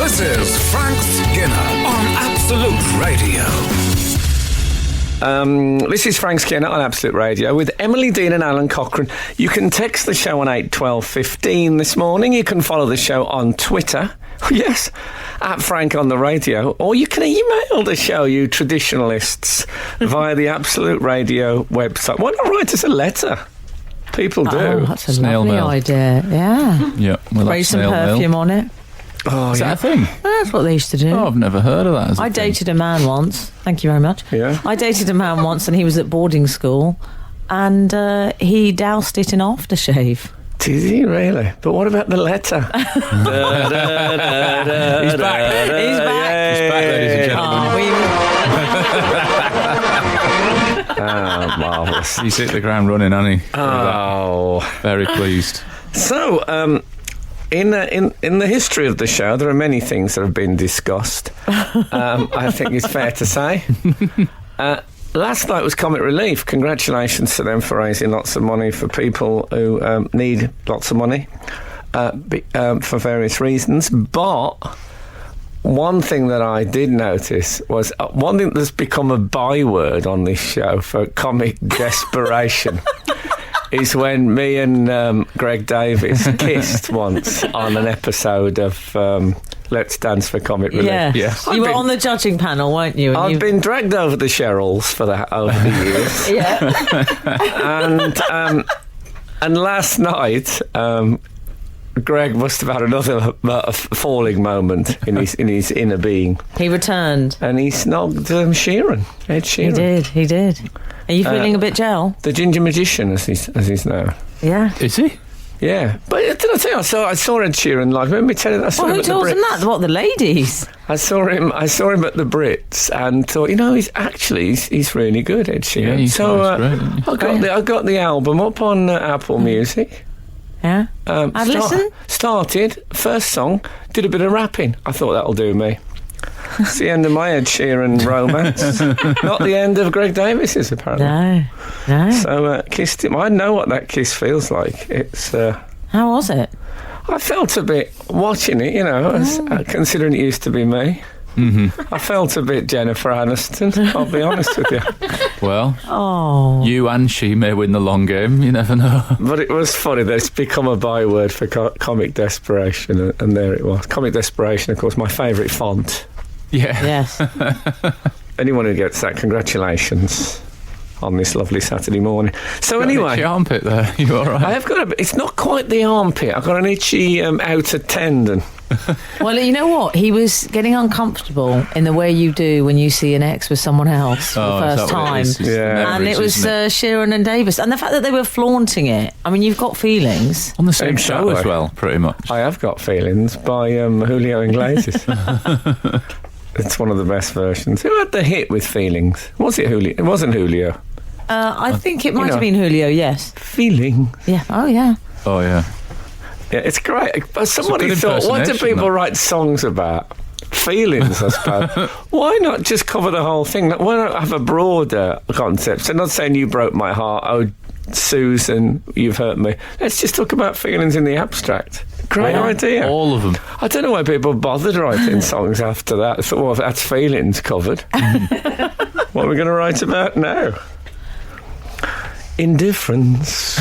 This is Frank Skinner on Absolute Radio. This is Frank Skinner on Absolute Radio with Emily Dean and Alan Cockerel. You can text the show on 81215 this morning. You can follow the show on Twitter. Yes, at Frank on the Radio. Or you can email the show, you traditionalists, via the Absolute Radio website. Why not write us a letter? People do. Oh, that's a Snail lovely mail. idea. Yeah. Yeah. Well, Spray some perfume on it. Oh, Is yeah. that a thing? That's what they used to do. Oh, I've never heard of that. As a I thing. dated a man once. Thank you very much. Yeah. I dated a man once and he was at boarding school and he doused it in aftershave. Did he really? But what about the letter? He's back. He's back. He's back, ladies and gentlemen. Oh, marvellous. He's hit the ground running, hasn't he? Oh. Very pleased. So, in the history of the show, there are many things that have been discussed. I think it's fair to say. Last night was Comic Relief. Congratulations to them for raising lots of money for people who need lots of money for various reasons. But one thing that I did notice was one thing that's become a byword on this show for comic desperation. Is when me and Greg Davis kissed once on an episode of Let's Dance for Comic Relief. Yeah. Yes. You were on the judging panel, weren't you? And I've been dragged over the Cheryls for over the years. Yeah. And last night, Greg must have had another falling moment in his inner being. He returned. And he snogged Sheeran, Ed Sheeran. He did. Are you feeling a bit gel? The Ginger Magician, as he's known. Yeah. Is he? Yeah, but did I tell you I saw Ed Sheeran live? Remember me telling you I saw him Who at the told them Brits? that? What, the ladies? I saw him at the Brits and thought, he's really good, Ed Sheeran. Yeah, he's so great, isn't he? I got the album up on Apple Music. Yeah. I'd listen. Started first song, did a bit of rapping. I thought that'll do me. It's the end of my Ed Sheeran romance. Not the end of Greg Davis's, apparently. No. So kissed him. I know what that kiss feels like. It's. How was it? I felt a bit watching it, considering it used to be me. Mm-hmm. I felt a bit Jennifer Aniston, I'll be honest with you. Well, you and she may win the long game. You never know. But it was funny that it's become a byword for comic desperation, and there it was. Comic desperation, of course, my favourite font. Yeah. Yes. Anyone who gets that, congratulations on this lovely Saturday morning. So Got anyway, an itchy armpit there. You all right? I have got it's not quite the armpit. I've got an itchy outer tendon. Well, you know what? He was getting uncomfortable in the way you do when you see an ex with someone else for the first time. Yeah. And it was Sheeran and Davis. And the fact that they were flaunting it. I mean, you've got feelings. On the same show Exactly. as well, pretty much. I have got feelings by Julio Iglesias. It's one of the best versions. Who had the hit with Feelings? Was it Julio? It wasn't Julio. I think it might have been Julio, yes. Feeling. Yeah. Oh, yeah. Oh, yeah. Yeah, it's great. But somebody good thought, what do impersonation, people that. write songs about? Feelings, I suppose. Why not just cover the whole thing? Why not have a broader concept? So not saying you broke my heart, oh, Susan, you've hurt me. Let's just talk about feelings in the abstract. Great idea. All of them. I don't know why people bothered writing songs after that. I thought, well, that's feelings covered. What are we going to write about now? Indifference.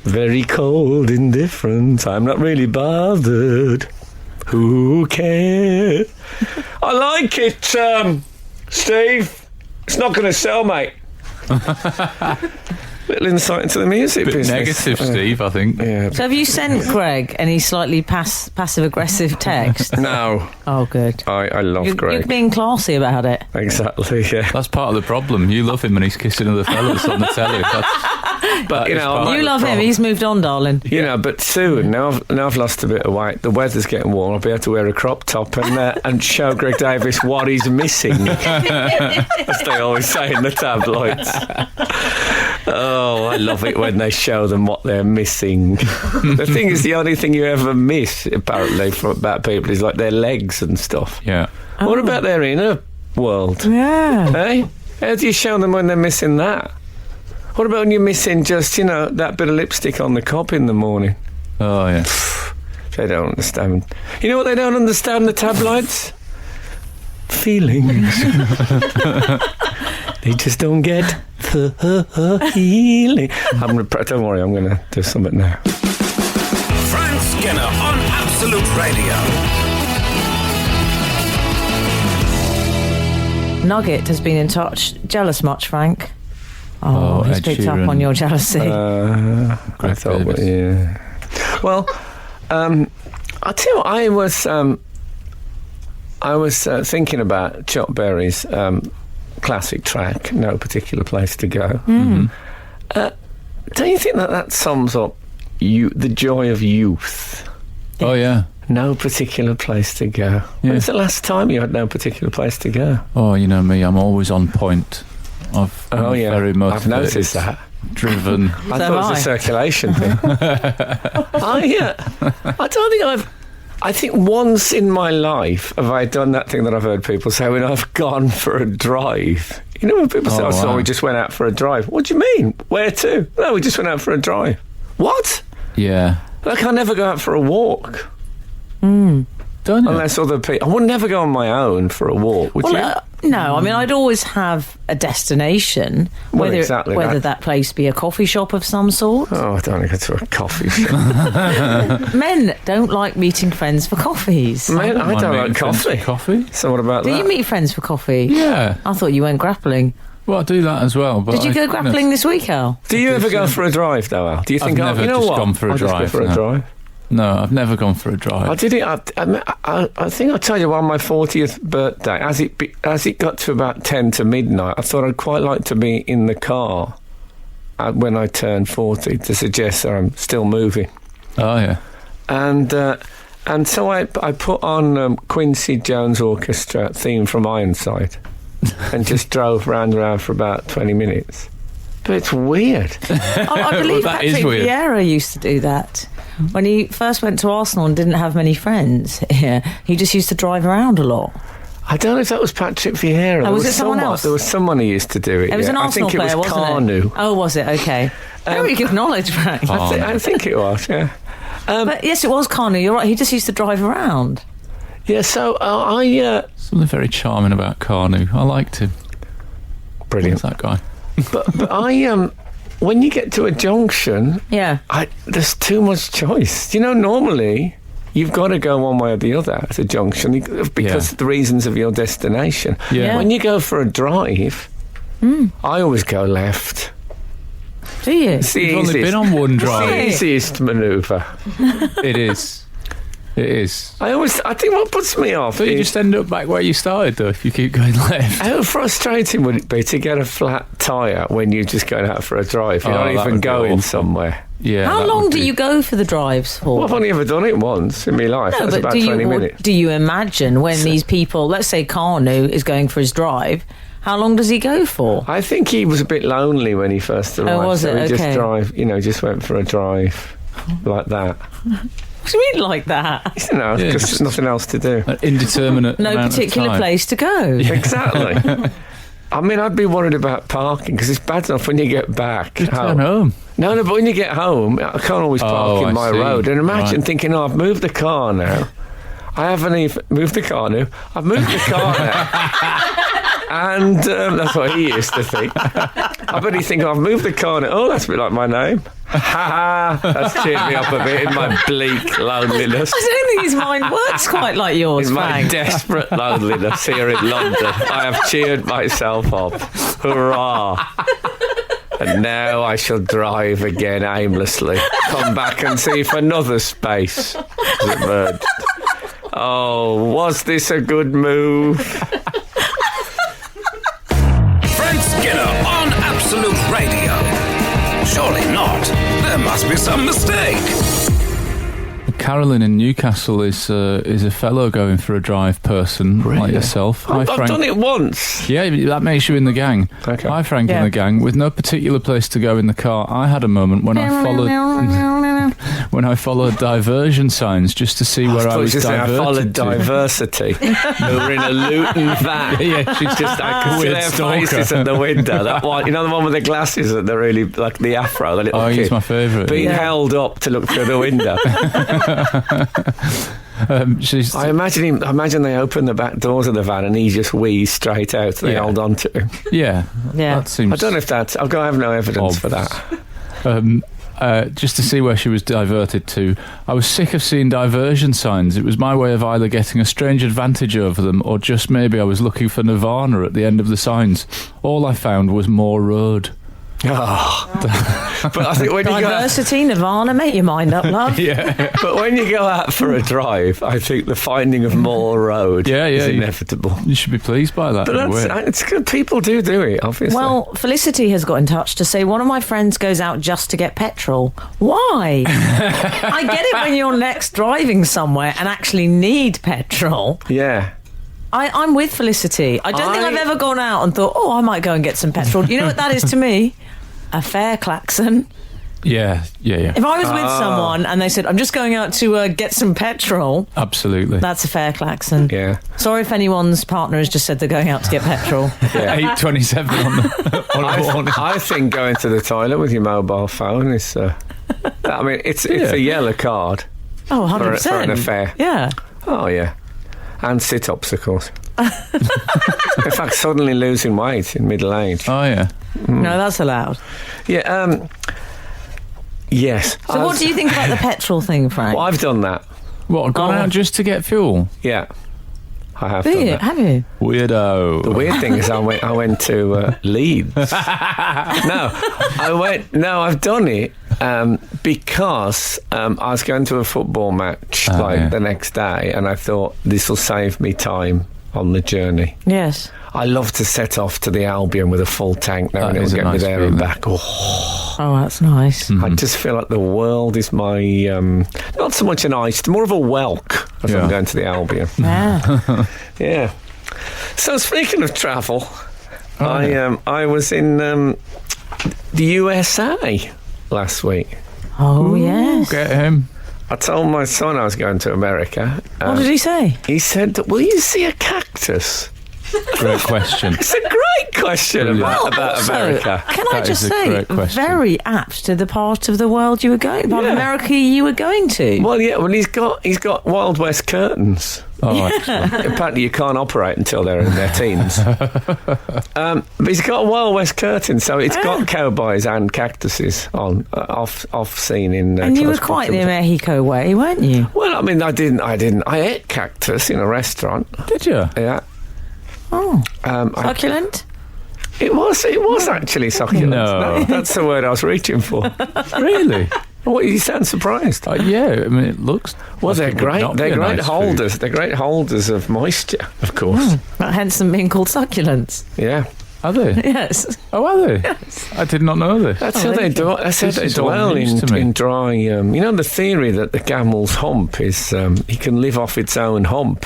Very cold indifference. I'm not really bothered. Who cares? I like it, Steve. It's not going to sell, mate. Little insight into the music Bit business. negative, Steve, I think. Yeah. So have you sent Greg any slightly passive-aggressive text? No. Oh, good. I love Greg. You're being classy about it. Exactly, yeah. That's part of the problem. You love him and he's kissing other fellas on the telly. But, you know, You love him. He's moved on, darling. You know, but soon, now I've lost a bit of weight, the weather's getting warm, I'll be able to wear a crop top and show Greg Davis what he's missing. As they always say in the tabloids. Oh, I love it when they show them what they're missing. The thing is, the only thing you ever miss, apparently, about people is like their legs and stuff. Yeah. What about their inner world? Yeah. Hey? How do you show them when they're missing that? What about when you're missing just, that bit of lipstick on the cob in the morning? Oh, yeah. They don't understand. You know what they don't understand, the tabloids? Feelings. They just don't get the healing. Don't worry, I'm going to do something now. Frank Skinner on Absolute Radio. Nugget has been in touch. Jealous much, Frank? Oh, he's Ed picked Sheeran. up on your jealousy. I thought, yeah. Well, I tell you what, I was thinking about Chuck Berry's classic track, No Particular Place to Go. Don't you think that sums up the joy of youth? Oh, yeah. No particular place to go. Yeah. When's the last time you had no particular place to go? Oh, you know me, I'm always on point. I'm very motivated. I've noticed that. Driven. I thought it was a circulation thing. I don't think I think once in my life have I done that thing that I've heard people say when I've gone for a drive. You know when people say, wow. we just went out for a drive. What do you mean? Where to? No, we just went out for a drive. What? Yeah. Like I never go out for a walk. Don't you? Unless other people... I would never go on my own for a walk, would you? No, I mean, I'd always have a destination, Well, whether exactly whether that. that place be a coffee shop of some sort. Oh, I don't want to go to a coffee shop. Men don't like meeting friends for coffees. Man, I Mind don't meeting like friends for coffee. Coffee? So what about Do that? you meet friends for coffee? Yeah. I thought you went grappling. Well, I do that as well. But Did you go grappling this week, Al? Do you ever go for a drive, though, Al? Do you think, never you know just what? gone for a I'll just drive, go for a no. drive. No, I've never gone for a drive. I did it. I think I told you on my 40th birthday. As it got to about 10 to midnight, I thought I'd quite like to be in the car when I turned 40 to suggest that I'm still moving. Oh, yeah. And so I put on Quincy Jones Orchestra theme from Ironside and just drove round and round for about 20 minutes. But it's weird. I believe That is Patrick weird. Vieira used to do that. When he first went to Arsenal and didn't have many friends, he just used to drive around a lot. I don't know if that was Patrick Vieira. Oh, was it someone else? There was someone who used to do it. It was an I Arsenal think player, it was wasn't Carnu. it? Oh, was it? Okay. Very good knowledge, Frank. I think it was, yeah. But yes, it was Carnu. You're right. He just used to drive around. Yeah, so Something very charming about Carnu. I liked him. brilliant. Who's that guy? But I when you get to a junction, Yeah. there's too much choice. You know, normally you've got to go one way or the other at a junction because of the reasons of your destination. Yeah. When you go for a drive, I always go left. Do you? It's the You've only easiest. been on one It's the drive. easiest manoeuvre. It is. It is. I think what puts me off But you is just end up back where you started, though, if you keep going left. how frustrating would it be to get a flat tyre when you're just going out for a drive? You're Oh, not that even would be going awful. somewhere. Yeah. How that long would do be- you go for the drives for? Well, I've only ever done it once in my life. No, That's but about do 20 you minutes. do you imagine when these people, let's say Carnu is going for his drive, how long does he go for? I think he was a bit lonely when he first arrived. was so it? he Okay. just went for a drive like that. What do you mean like that? You know, Yeah, because just- there's nothing else to do. An indeterminate No amount of particular time. place to go. Exactly. I mean, I'd be worried about parking because it's bad enough when you get back Just turn home. No, but when you get home, I can't always park Oh, in I my see. road. And imagine Right. thinking, I've moved the car now. I haven't even moved the car now. I've moved the car now. And that's what he used to think. I bet he think, I've moved the car now. Oh, that's a bit like my name. Ha ha. That's cheered me up a bit in my bleak loneliness. I don't think his mind works quite like yours, In my Frank. desperate loneliness here in London, I have cheered myself up. Hurrah. And now I shall drive again aimlessly. Come back and see if another space has emerged. Oh, was this a good move? Frank Skinner on Absolute Radio. Surely not. There must be some mistake. Carolyn in Newcastle is a fellow going for a drive person like yourself. Hi, I've Frank. done it once. Yeah, that makes you in the gang. Okay. Hi, Frank Yeah. in the gang. With no particular place to go in the car, I had a moment when I followed... when I followed diversion signs just to see where I was diverted I followed to. diversity. They were in a Luton van. Yeah, she's just I could see weird their stalker. faces at the window. That one, you know, the one with the glasses that they're really like the afro, the little Oh, kid, he's my favourite. being held up to look through the window. I imagine they open the back doors of the van and he just wheezes straight out. So they hold on to him. Yeah. That seems. I don't know if that's. I have no evidence for that. Just to see where she was diverted to. I was sick of seeing diversion signs. It was my way of either getting a strange advantage over them or just maybe I was looking for Nirvana at the end of the signs. All I found was more road. But I think when Diversity, Nirvana, make your mind up, love. Yeah. But when you go out for a drive, I think the finding of more road is inevitable. You should be pleased by that. But it's good. People do it, obviously. Well, Felicity has got in touch to say one of my friends goes out just to get petrol. Why? I get it when you're next driving somewhere and actually need petrol. Yeah. I'm with Felicity. I don't think I've ever gone out and thought, I might go and get some petrol. You know what that is to me? A fare klaxon. Yeah. If I was with someone and they said, I'm just going out to get some petrol. Absolutely. That's a fare klaxon. Yeah. Sorry if anyone's partner has just said they're going out to get petrol. 8:27 on a morning. I think going to the toilet with your mobile phone is... I mean, it's a yellow card. Oh, 100%. For an affair. Yeah. Oh, yeah. And sit-ups, of course. In fact, suddenly losing weight in middle age. Oh, yeah. No, that's allowed. Yeah, yes. So what do you think about the petrol thing, Frank? Well, I've done that. What, gone out just to get fuel? Yeah. I have done that. Have you? Weirdo. The weird thing is I went to Leeds. I've done it because I was going to a football match the next day and I thought this will save me time on the journey. Yes. I love to set off to the Albion with a full tank now and it'll get me there and back. Oh, that's nice. I just feel like the world is my not so much an ice, more of a whelk as I'm going to the Albion. Yeah. Yeah. So speaking of travel, I was in the USA last week. Oh, yes. Get him. I told my son I was going to America. What did he say? He said, "Will you see a cactus?" Great question. It's a great question about Also, America. Can I That just is a say, great question. very apt to the part of the world you were going, part of Yeah. America you were going to. Well, yeah. Well, he's got Wild West curtains. Oh, excellent. Apparently, you can't operate until they're in their teens. But he's got a Wild West curtain, so it's got cowboys and cactuses on off scene in. And you were close quite the proximity. Mexico way, weren't you? Well, I mean, I didn't. I ate cactus in a restaurant. Did you? Yeah. Oh, I- succulent? It was actually succulent. No. That's the word I was reaching for. Really? What, you sound surprised. Yeah, I mean, it looks... Well, like they're it would great. not be They're a great nice holders. food. They're great holders of moisture, of course. Hence them being called succulents. Yeah. Are they? Yes. Oh, are they? I did not know this. That's how they do it. That's how This they is all dwell news to me. in dry. You know the theory that the camel's hump is he can live off its own hump.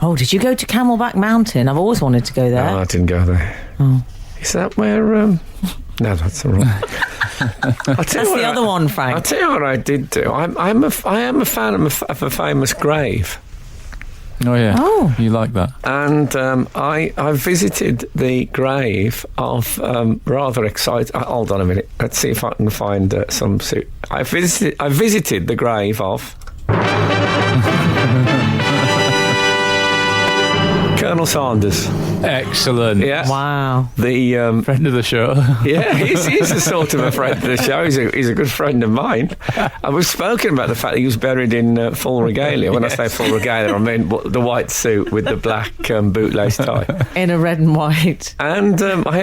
Oh, did you go to Camelback Mountain? I've always wanted to go there. No, I didn't go there. Oh. Is that where? No, that's all right. That's the other one, Frank. I'll tell you what I did do. I am a fan of a famous grave. Oh, yeah. Oh. You like that? And I visited the grave of rather exciting. Hold on a minute. Let's see if I can find some suit. I visited the grave of Colonel Sanders. Excellent. Yeah. Wow. The Friend of the show. yeah, he's a sort of a friend of the show. He's a good friend of mine. I was spoken about the fact that he was buried in full regalia. When I say full regalia, I mean the white suit with the black bootlace tie. In a red and white. And I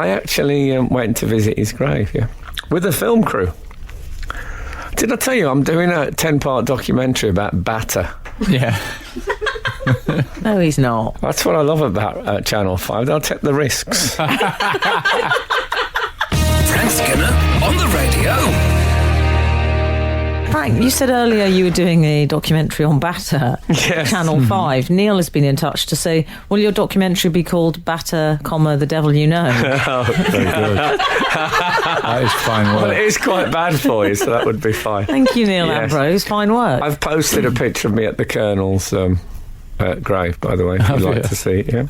actually went to visit his grave, yeah, with the film crew. Did I tell you I'm doing a 10-part documentary about batter? Yeah. No, he's not. That's what I love about Channel 5. They'll take the risks. Frank Skinner on the radio. Frank, you said earlier you were doing a documentary on batter. Yes. Channel 5. Neil has been in touch to say, will your documentary be called Batter, the Devil You Know? Oh, Very good. That is fine well, work. it is quite bad for you, so that would be fine. Thank you, Neil Yes. Ambrose. Fine work. I've posted a picture of me at the Colonel's grave, by the way, if Have you'd like you? to see it, yeah.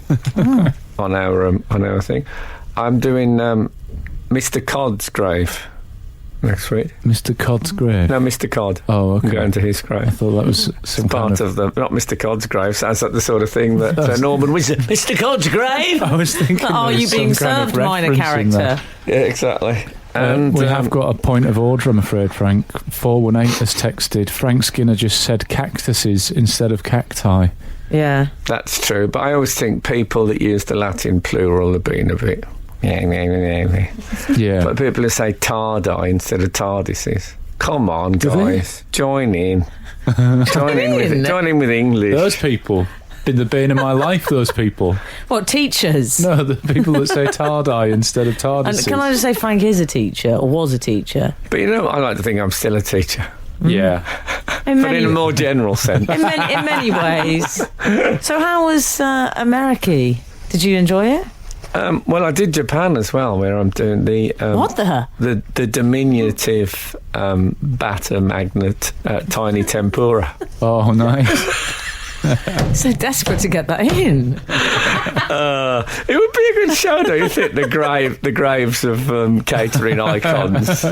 on our thing. I'm doing Mr. Codd's grave next week. Mr. Codd's grave. No, Mr. Codd. Oh, I'm okay. going to his I grave. thought that was some Part of the, not Mr. Codd's grave, sounds like the sort of thing that Norman was Mr. Codd's grave. I was thinking. Are there you was being some kind of served, minor reference in there. character? Yeah, exactly. And we have got a point of order, I'm afraid, Frank. 418 has texted, Frank Skinner just said cactuses instead of cacti. Yeah. That's true, but I always think people that use the Latin plural have been a bit... Yeah. But people who say tardi instead of tardises. Come on, Do they? guys. Join in. Join in with English. Those people. Been the bane of my life, those people. What, teachers? No, the people that say tardi instead of And tardises. can I just say Frank is a teacher, or was a teacher? But you know, I like to think I'm still a teacher. Yeah. In But in a more general sense. in many ways. So how was America? Did you enjoy it? Well, I did Japan as well, where I'm doing the... What the? The diminutive batter magnet tiny tempura. Oh, nice. So desperate to get that in. It would be a good show, don't you think? The graves of catering icons.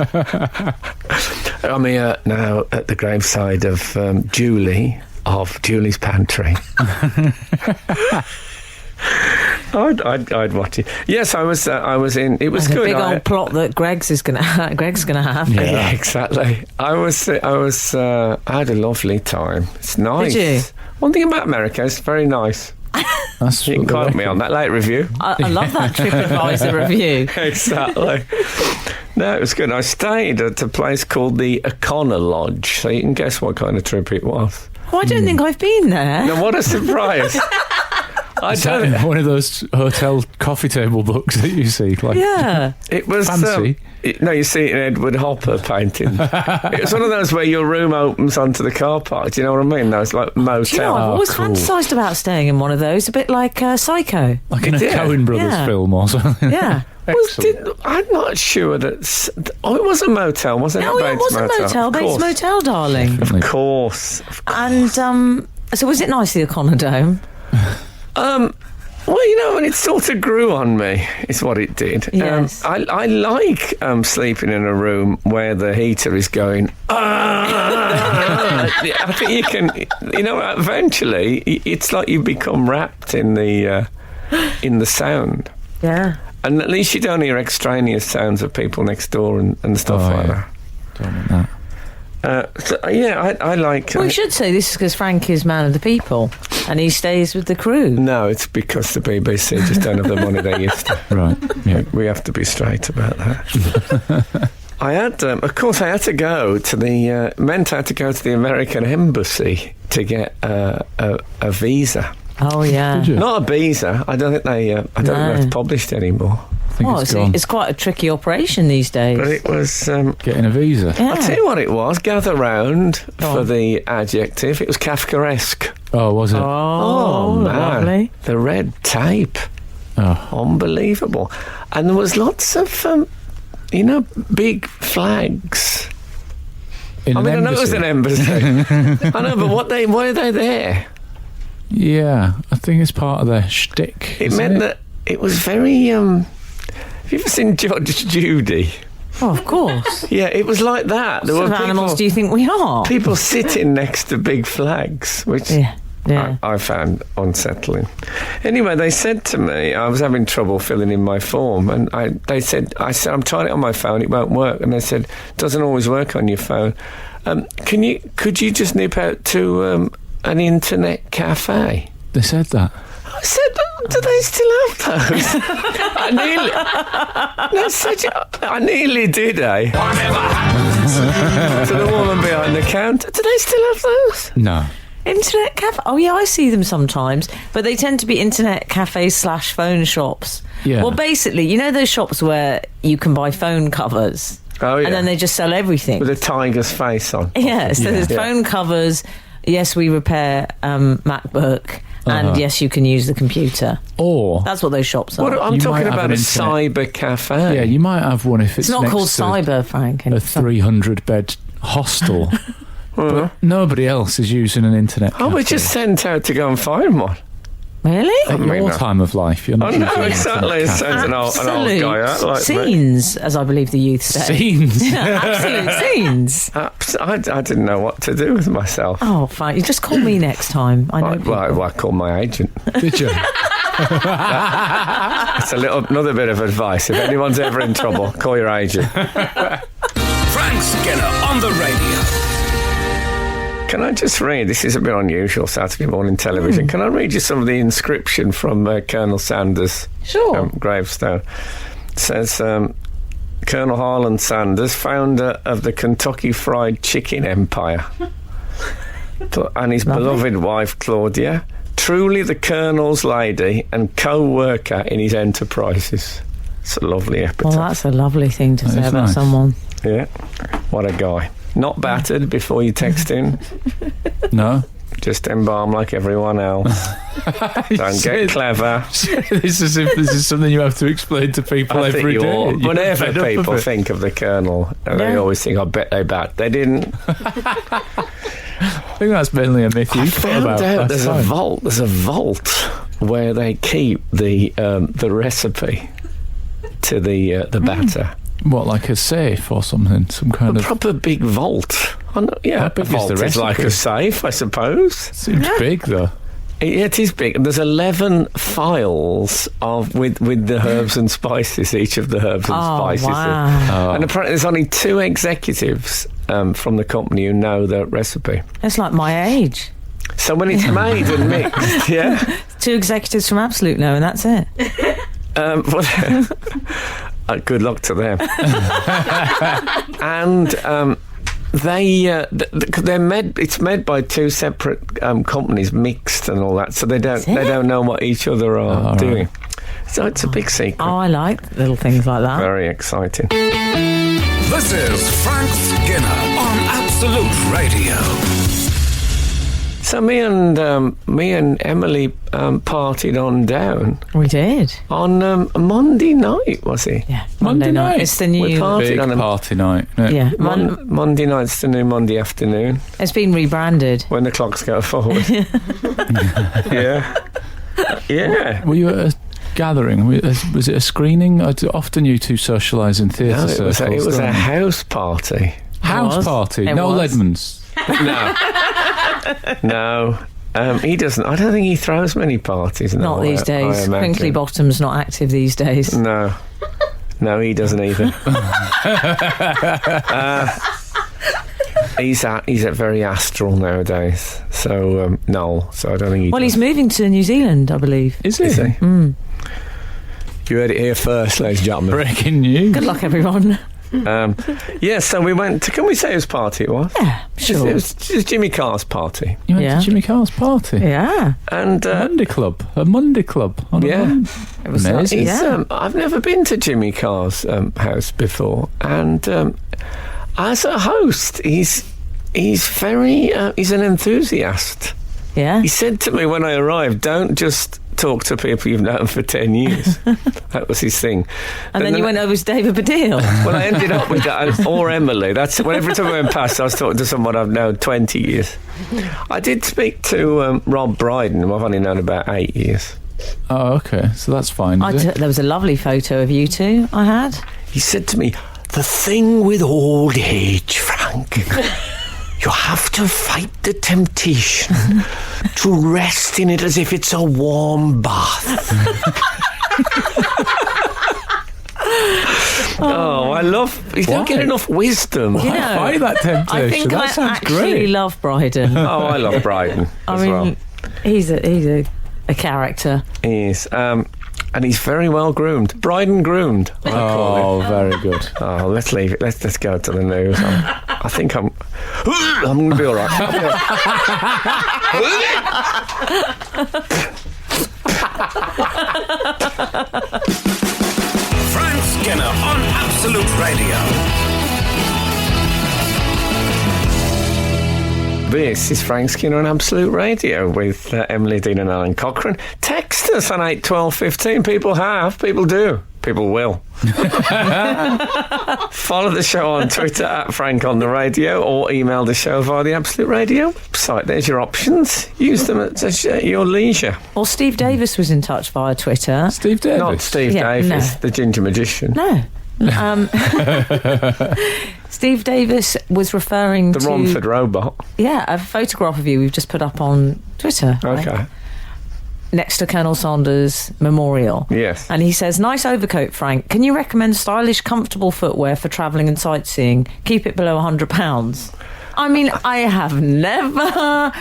I'm here now at the graveside of Julie of Julie's Pantry. I'd watch it. Yes, I was in. It was There's good. a big old plot that Greg's gonna have. Yeah, exactly. I had a lovely time. It's nice. Did you? One thing about America, it's very nice. That's You can what quote they me on that late review. I love that TripAdvisor review. Exactly. No, it was good. I stayed at a place called the O'Connor Lodge, so you can guess what kind of trip it was. Oh, I don't think I've been there. Now, what a surprise! I Is that don't. in one of those hotel coffee table books that you see? Like, Yeah. It was Fancy. No, you see it in Edward Hopper painting. It was one of those where your room opens onto the car park. Do you know what I mean? Those like motel. Do you know, I've always cool. fantasised about staying in one of those, a bit like Psycho. like in a Yeah. Coen Brothers Yeah. film or something. Yeah. Excellent. I'm not sure that. It was a motel, wasn't it? No, it Bates was a motel, Of Bates course. Motel, darling. Of course. And so was it nice, the O'Connor Dome? Well, you know, and it sort of grew on me, is what it did. Yes. I like sleeping in a room where the heater is going. I think you can, you know, eventually it's like you become wrapped in the sound. Yeah. And at least you don't hear extraneous sounds of people next door and stuff Oh, like yeah. Don't want that. that. I like... Well, we should say this is because Frank is man of the people and he stays with the crew. No, it's because the BBC just don't have the money they used to. Right. Yeah. We have to be straight about that. I had, of course, I had to go to the American Embassy to get a visa. Oh, yeah. Did you? Not a visa. I don't think they. I don't think that's published anymore. I think Well, it's gone. it's quite a tricky operation these days. But it was. Getting a visa. Yeah. I'll tell you what it was. Gather round Go for on. the adjective. It was Kafkaesque. Oh, was it? Oh, man, lovely. the red tape, Oh. unbelievable, and there was lots of, big flags. In I an mean, I know it was embassy? an embassy. I know, but why are they there? Yeah, I think it's part of their shtick. It isn't meant that it was very. Have you ever seen Judge Judy? Oh, of course. Yeah, it was like that. There What were sort of animals people, do you think we are? people sitting next to big flags, which Yeah. Yeah. I found unsettling. Anyway, they said to me I was having trouble filling in my form, and I said I'm trying it on my phone, it won't work, and they said it doesn't always work on your phone. Could you just nip out to an internet cafe? They said that. I said, do they still have those? I nearly did, eh? To the woman behind the counter. Do they still have those? No. Internet cafe? Oh, yeah, I see them sometimes, but they tend to be internet cafes / phone shops. Yeah. Well, basically, you know those shops where you can buy phone covers? Oh, yeah. And then they just sell everything. With a tiger's face on. Yes, so there's phone covers. Yes, we repair MacBook. And yes, you can use the computer. Or that's what those shops are. I'm You talking might have about an a cyber cafe. yeah, you might have one if it's not next called to cyber, Frank. a 300-bed hostel. But nobody else is using an internet cafe. I was just sent out to go and find one. Really? At your time of life, you're not Oh, no, using an exactly. It internet sounds an old guy out like me. Scenes, as I believe the youth say. Scenes. Absolute scenes. I didn't know what to do with myself. Oh, fine. You just call me next time. I know. I called my agent. Did you? That's another bit of advice. If anyone's ever in trouble, call your agent. Frank Skinner on the radio. Can I just read? This is a bit unusual, Saturday morning television. Can I read you some of the inscription from Colonel Sanders' gravestone? It says, Colonel Harland Sanders, founder of the Kentucky Fried Chicken Empire, and his beloved wife, Claudia, truly the Colonel's lady and co-worker in his enterprises. It's a lovely epitaph. Well, that's a lovely thing to say about nice. someone. Yeah, what a guy. Not battered before you text in. No. Just embalm like everyone else. Don't get clever. This is something you have to explain to people I think every you day. ought. You're Whenever fed up of people it. think of the Colonel, they always think, I bet they bat. They didn't. I think that's mainly a myth you I thought found about. out That's there's fine. a vault where they keep the recipe to the batter. What, like a safe or something? Some kind A of... proper big vault. Yeah, How a big is vault the is like recipe? a safe, I suppose. Seems big, though. It is big. And there's 11 files with the herbs and spices, each of the herbs and spices. Wow. And apparently there's only 2 executives from the company who know the recipe. It's like my age. So when it's made and mixed, yeah. 2 executives from Absolute know, and that's it. Good luck to them. And they're made. It's made by 2 separate companies, mixed and all that. So they don't know what each other are doing. So it's a big secret. Oh, I like little things like that. Very exciting. This is Frank Skinner on Absolute Radio. So me and Emily partied on down We did. on Monday night, was it? Yeah. Monday night. It's the We new. partied Big on a party night. isn't it? Yeah. Monday night's the new Monday afternoon It's been rebranded. when the clocks go forward. Yeah. Yeah. Were you at a gathering? Was it a screening? Often you two socialise in theatre No, circles. it was don't a you? house party. house was. party. It No was. Ledmans. No. He doesn't. I don't think he throws many parties. No, Not these I days. imagine. Crinkly Bottom's not active these days. No. No, he doesn't either. He's very astral nowadays. So, Noel. So I don't think he Well, does. he's moving to New Zealand, I believe. Is he? Is he? You heard it here first, ladies and gentlemen. Breaking news. Good luck, everyone. Yeah, so we went to... Can we say whose party it was? Yeah, sure. It was Jimmy Carr's party. You went Yeah. to Jimmy Carr's party? Yeah. And... Monday Club. A Monday Club. On Yeah. A Monday. It was Amazing. yeah. I've never been to Jimmy Carr's house before, and as a host, he's very he's an enthusiast. Yeah. He said to me when I arrived, "Don't just talk to people you've known for 10 years." That was his thing. And then you went over to David Baddiel. Well, I ended up with that, or Emily. That's every time I went past, I was talking to someone I've known 20 years. I did speak to Rob Brydon, who I've only known about 8 years. Oh, okay. So that's fine. is it? There was a lovely photo of you two I had. He said to me, "The thing with old age, Frank, you have to fight the temptation to rest in it as if it's a warm bath." Oh, I love... You don't get Why? enough wisdom. You know, Fight that temptation. I think that I sounds actually great. love Bryden. Oh, I love Brydon I as mean, well. he's a character. He is. And he's very well groomed. Brydon groomed, I call him. Oh, very good. Oh, let's leave it. Let's go to the news. I think I'm going to be all right. Frank Skinner on Absolute Radio. This is Frank Skinner on Absolute Radio with Emily Dean and Alan Cockerel. Text us on 8 12 15. People have, people do, people will. Follow the show on Twitter at Frank on the Radio, or email the show via the Absolute Radio website. There's your options. Use them at your leisure. Or Steve Davis was in touch via Twitter. Steve Davis? Not Steve Davis, the ginger magician. No. Steve Davis was referring The to... Romford robot. Yeah, a photograph of you we've just put up on Twitter. Okay. Right? Next to Colonel Sanders' memorial. Yes. And he says, nice overcoat, Frank. Can you recommend stylish, comfortable footwear for travelling and sightseeing? Keep it below £100. I mean, I have never...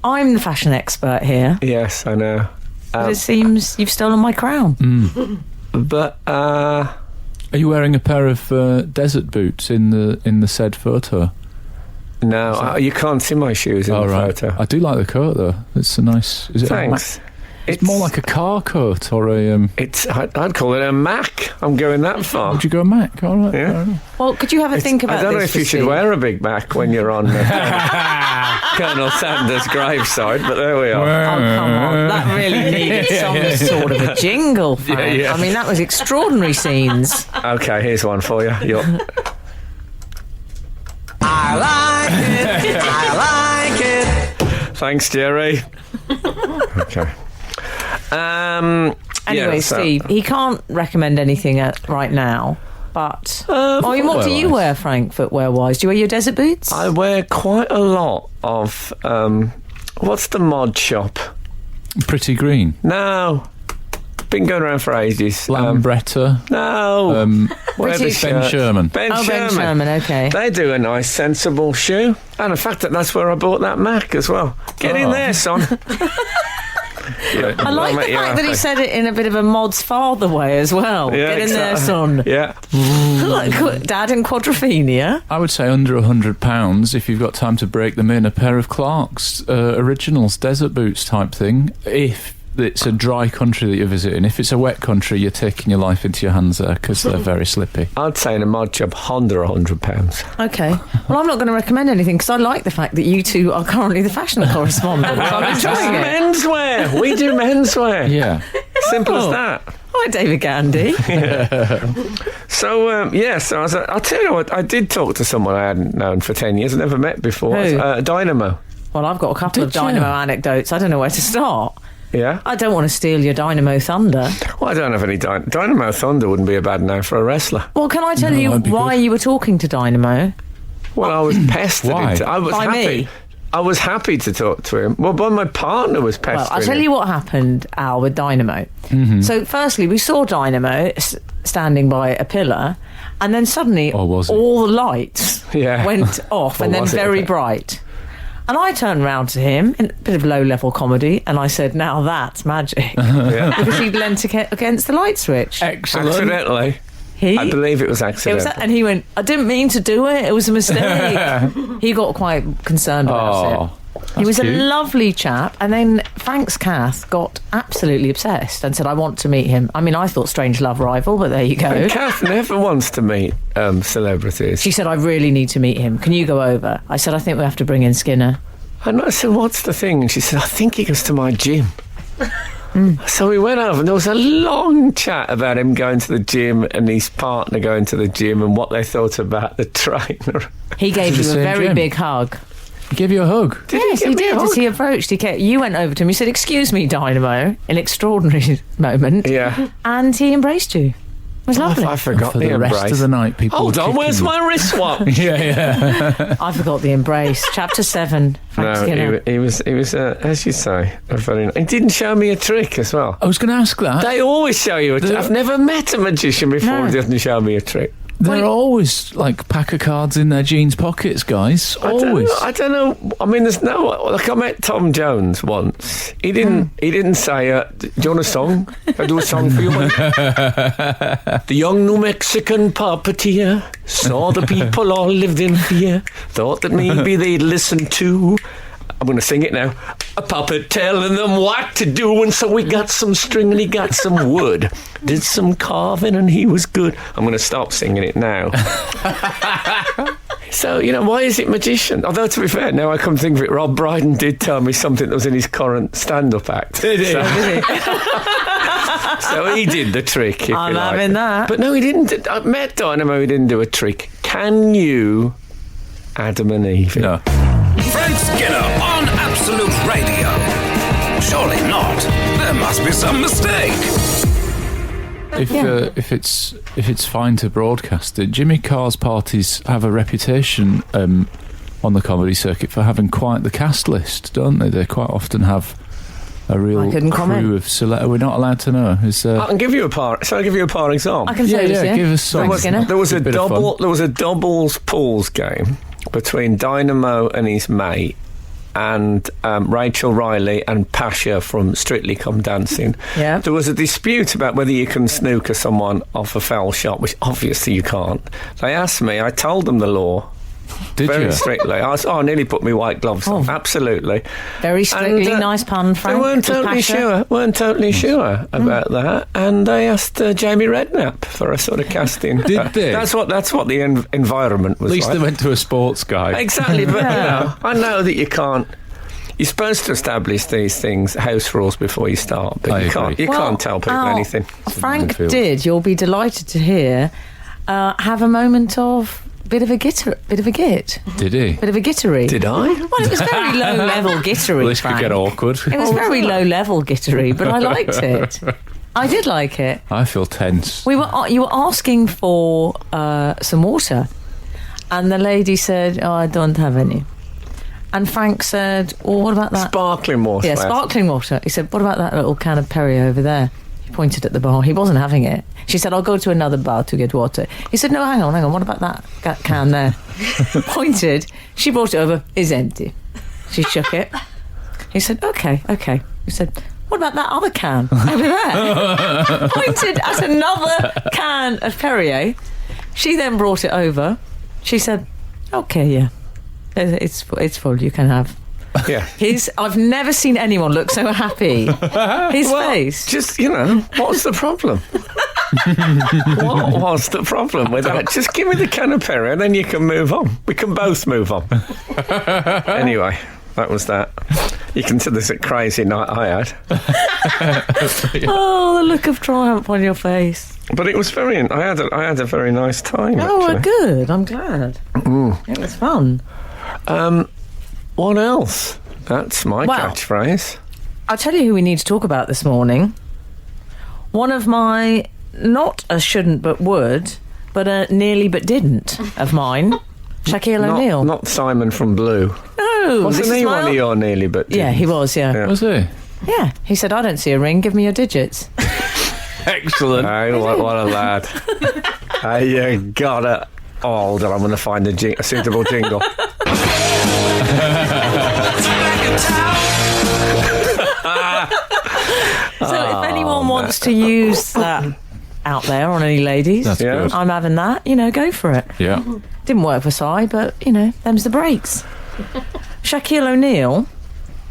I'm the fashion expert here. Yes, I know. But it seems you've stolen my crown. But, Are you wearing a pair of desert boots in the said photo? no, you can't see my shoes in the photo. I do like the coat though. It's a nice. Is it? Thanks. It's more like a car coat or a. I'd call it a Mac. I'm going that far. Would you go Mac? All right. Yeah. Fair enough. Well, could you have a think about this? I don't know if you should Steve? wear a big Mac when you're on Colonel Sanders' graveside, but there we are. Oh, come on. That really needed some sort of a jingle, Frank. Yeah. I mean, that was extraordinary scenes. Okay, here's one for you. I like it. Thanks, Jerry. Okay. Anyway, Steve, he can't recommend anything right now. But what do you wear, Frank, footwear-wise? Do you wear your desert boots? I wear quite a lot of what's the mod shop? Pretty Green. No, been going around for ages. Lambretta. No, British Ben Sherman. Ben Ben Sherman. Sherman, okay. They do a nice, sensible shoe, and in fact, that's where I bought that Mac as well. Get in there, son. I like the fact that he said it in a bit of a mod's father way as well. Yeah, Get in there, exactly. son. Yeah. Like Dad in Quadrophenia. I would say under £100 if you've got time to break them in. A pair of Clark's Originals desert boots type thing. If it's a dry country that you're visiting, if it's a wet country, you're taking your life into your hands there because they're very slippy. I'd say in a mod shop, under £100. Okay. Well, I'm not going to recommend anything because I like the fact that you two are currently the fashion correspondents. I'm enjoying it. Menswear. We do menswear. Yeah. Simple as that. Hi, David Gandy. So I'll tell you what, I did talk to someone I hadn't known for 10 years, never met before. Who? Dynamo. Well, I've got a couple of Did you? Dynamo anecdotes. I don't know where to start. Yeah? I don't want to steal your Dynamo thunder. Well, I don't have any Dynamo Thunder wouldn't be a bad name for a wrestler. Well, can I tell you that'd be why good. you were talking to Dynamo? Well, I was pestered. Why? I was By happy. me? I was happy to talk to him. Well, but my partner was pestering Well, I'll tell him. you what happened, Al, with Dynamo. So, firstly, we saw Dynamo standing by a pillar, and then suddenly Or was it? all the lights Yeah. went off, Or and then was it? very Okay. bright. And I turned round to him in a bit of low-level comedy, and I said, now that's magic. Yeah. Because he'd leant against the light switch. Excellent. Accidentally. He, I believe it was it accidental. was, and he went, I didn't mean to do it, it was a mistake. He got quite concerned about it. Oh, He was cute. a lovely chap, and then Frank's Kath got absolutely obsessed and said, I want to meet him. I mean, I thought strange love rival, but there you go. And Kath never wants to meet celebrities. She said, I really need to meet him. Can you go over? I said, I think we have to bring in Skinner. And I said, what's the thing? And she said, I think he goes to my gym. So we went over and there was a long chat about him going to the gym and his partner going to the gym and what they thought about the trainer. He gave To you the a same very gym? big hug. Give you a hug. Yes, he did. As he approached, you went over to him. You said, excuse me, Dynamo, an extraordinary moment. Yeah. And he embraced you. It was lovely. I forgot For the the rest embrace. of the night, people. Hold were on, kicking where's you. my wristwatch? Yeah. I forgot the embrace. Chapter 7. Frank No, Skinner. he was as you say, a very. He didn't show me a trick as well. I was going to ask that. They always show you a trick. I've never met a magician before No. who doesn't show me a trick. There are always like pack of cards in their jeans pockets, guys. Always. I don't know. I mean, there's no. Like I met Tom Jones once. He didn't. He didn't say, "Do you want a song? Can I do a song for you?" The young New Mexican puppeteer saw the people all lived in fear. Thought that maybe they'd listen to. I'm going to sing it now. A puppet telling them what to do, and so we got some string and he got some wood. Did some carving and he was good. I'm going to stop singing it now. So, why is it magician? Although, to be fair, now I come to think of it, Rob Brydon did tell me something that was in his current stand-up act. Did he? So he did the trick, if I'm you like. having that. But no, he didn't. I met Dynamo, he didn't do a trick. Can you Adam and Eve? No. Frank Skinner on Absolute Radio. Surely not. There must be some mistake. If it's fine to broadcast it, Jimmy Carr's parties have a reputation on the comedy circuit for having quite the cast list, don't they? They quite often have a real crew of select. We're not allowed to know. I can give you a par. Shall I give you a par example? I can say this, yeah. Give us some. There was a bit of fun. There was a doubles pools game between Dynamo and his mate, and Rachel Riley and Pasha from Strictly Come Dancing. Yeah. There was a dispute about whether you can snooker someone off a foul shot, which obviously you can't. They asked me. I told them the law. Did very you? strictly. I nearly put my white gloves on. Absolutely. Very strictly, And, nice pun, Frank. They weren't with totally Pasha. sure about that, and they asked Jamie Redknapp for a sort of casting. Did they? That's what the environment was. At least like. they went to a sports guy. Exactly, but Yeah. I know that you can't. You're supposed to establish these things, house rules, before you start, but I you agree. can't. You can't tell people anything. Frank minefield. did. You'll be delighted to hear. Have a moment of bit of a git. Did he? Bit of a gittery. Did I? Well, it was very low level gittery. Well, this could Frank. get awkward. It was very low level gittery, but I liked it. I did like it. I feel tense. You were asking for some water, and the lady said, "Oh, I don't have any." And Frank said, "Well, what about that?" Sparkling water. Yeah, sparkling water. He said, "What about that little can of Perrier over there?" He pointed at the bar. He wasn't having it. She said, "I'll go to another bar to get water." He said, "No, hang on. What about that can there?" Pointed. She brought it over. It's empty. She shook it. He said, okay. He said, "What about that other can over there?" Pointed at another can of Perrier. She then brought it over. She said, "Okay, yeah. It's full. You can have." Yeah. I've never seen anyone look so happy. His face. Just, what's the problem? What was the problem with that? Just give me the can of Perrier and then you can move on. We can both move on. Anyway, that was that. You can see this a crazy night I had. Oh, the look of triumph on your face. But it was I had a very nice time, Oh, actually. good. I'm glad. It was fun. What else? That's my catchphrase. I'll tell you who we need to talk about this morning. One of my, not a shouldn't but would, but a nearly but didn't of mine, Shaquille O'Neal. Not Simon from Blue. No. Wasn't this he is one of your nearly but didn't? Yeah, he was, yeah. Was he? Yeah. He said, "I don't see a ring, give me your digits." Excellent. Hey, what a lad. Hey, you got it. Oh, hold on, I'm going to find a suitable jingle. So if anyone wants to use that out there on any ladies, That's good. I'm having that. Go for it. Yeah. Didn't work for Si, but, them's the breaks. Shaquille O'Neal,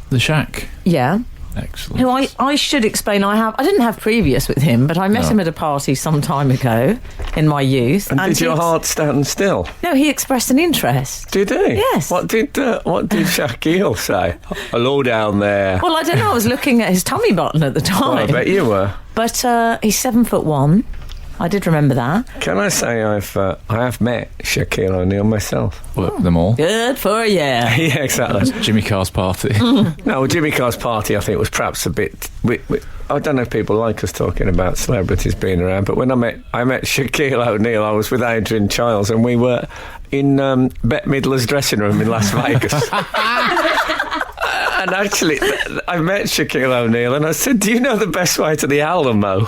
The Shack. yeah, Excellent. who I should explain, I didn't have previous with him, but I met him at a party some time ago in my youth. And did your he heart stand still? No, he expressed an interest. Did he? Yes. What did Shaquille say? Hello down there. Well, I don't know, I was looking at his tummy button at the time. Well, I bet you were. But he's 7'1". I did remember that. Can I say I have met Shaquille O'Neal myself? Worked them all. Good for you. Yeah, exactly. Jimmy Carr's party. No, Jimmy Carr's party, I think, was perhaps a bit. I don't know if people like us talking about celebrities being around, but when I met Shaquille O'Neal, I was with Adrian Childs, and we were in Bette Midler's dressing room in Las Vegas. And actually, I met Shaquille O'Neal, and I said, "Do you know the best way to the Alamo?"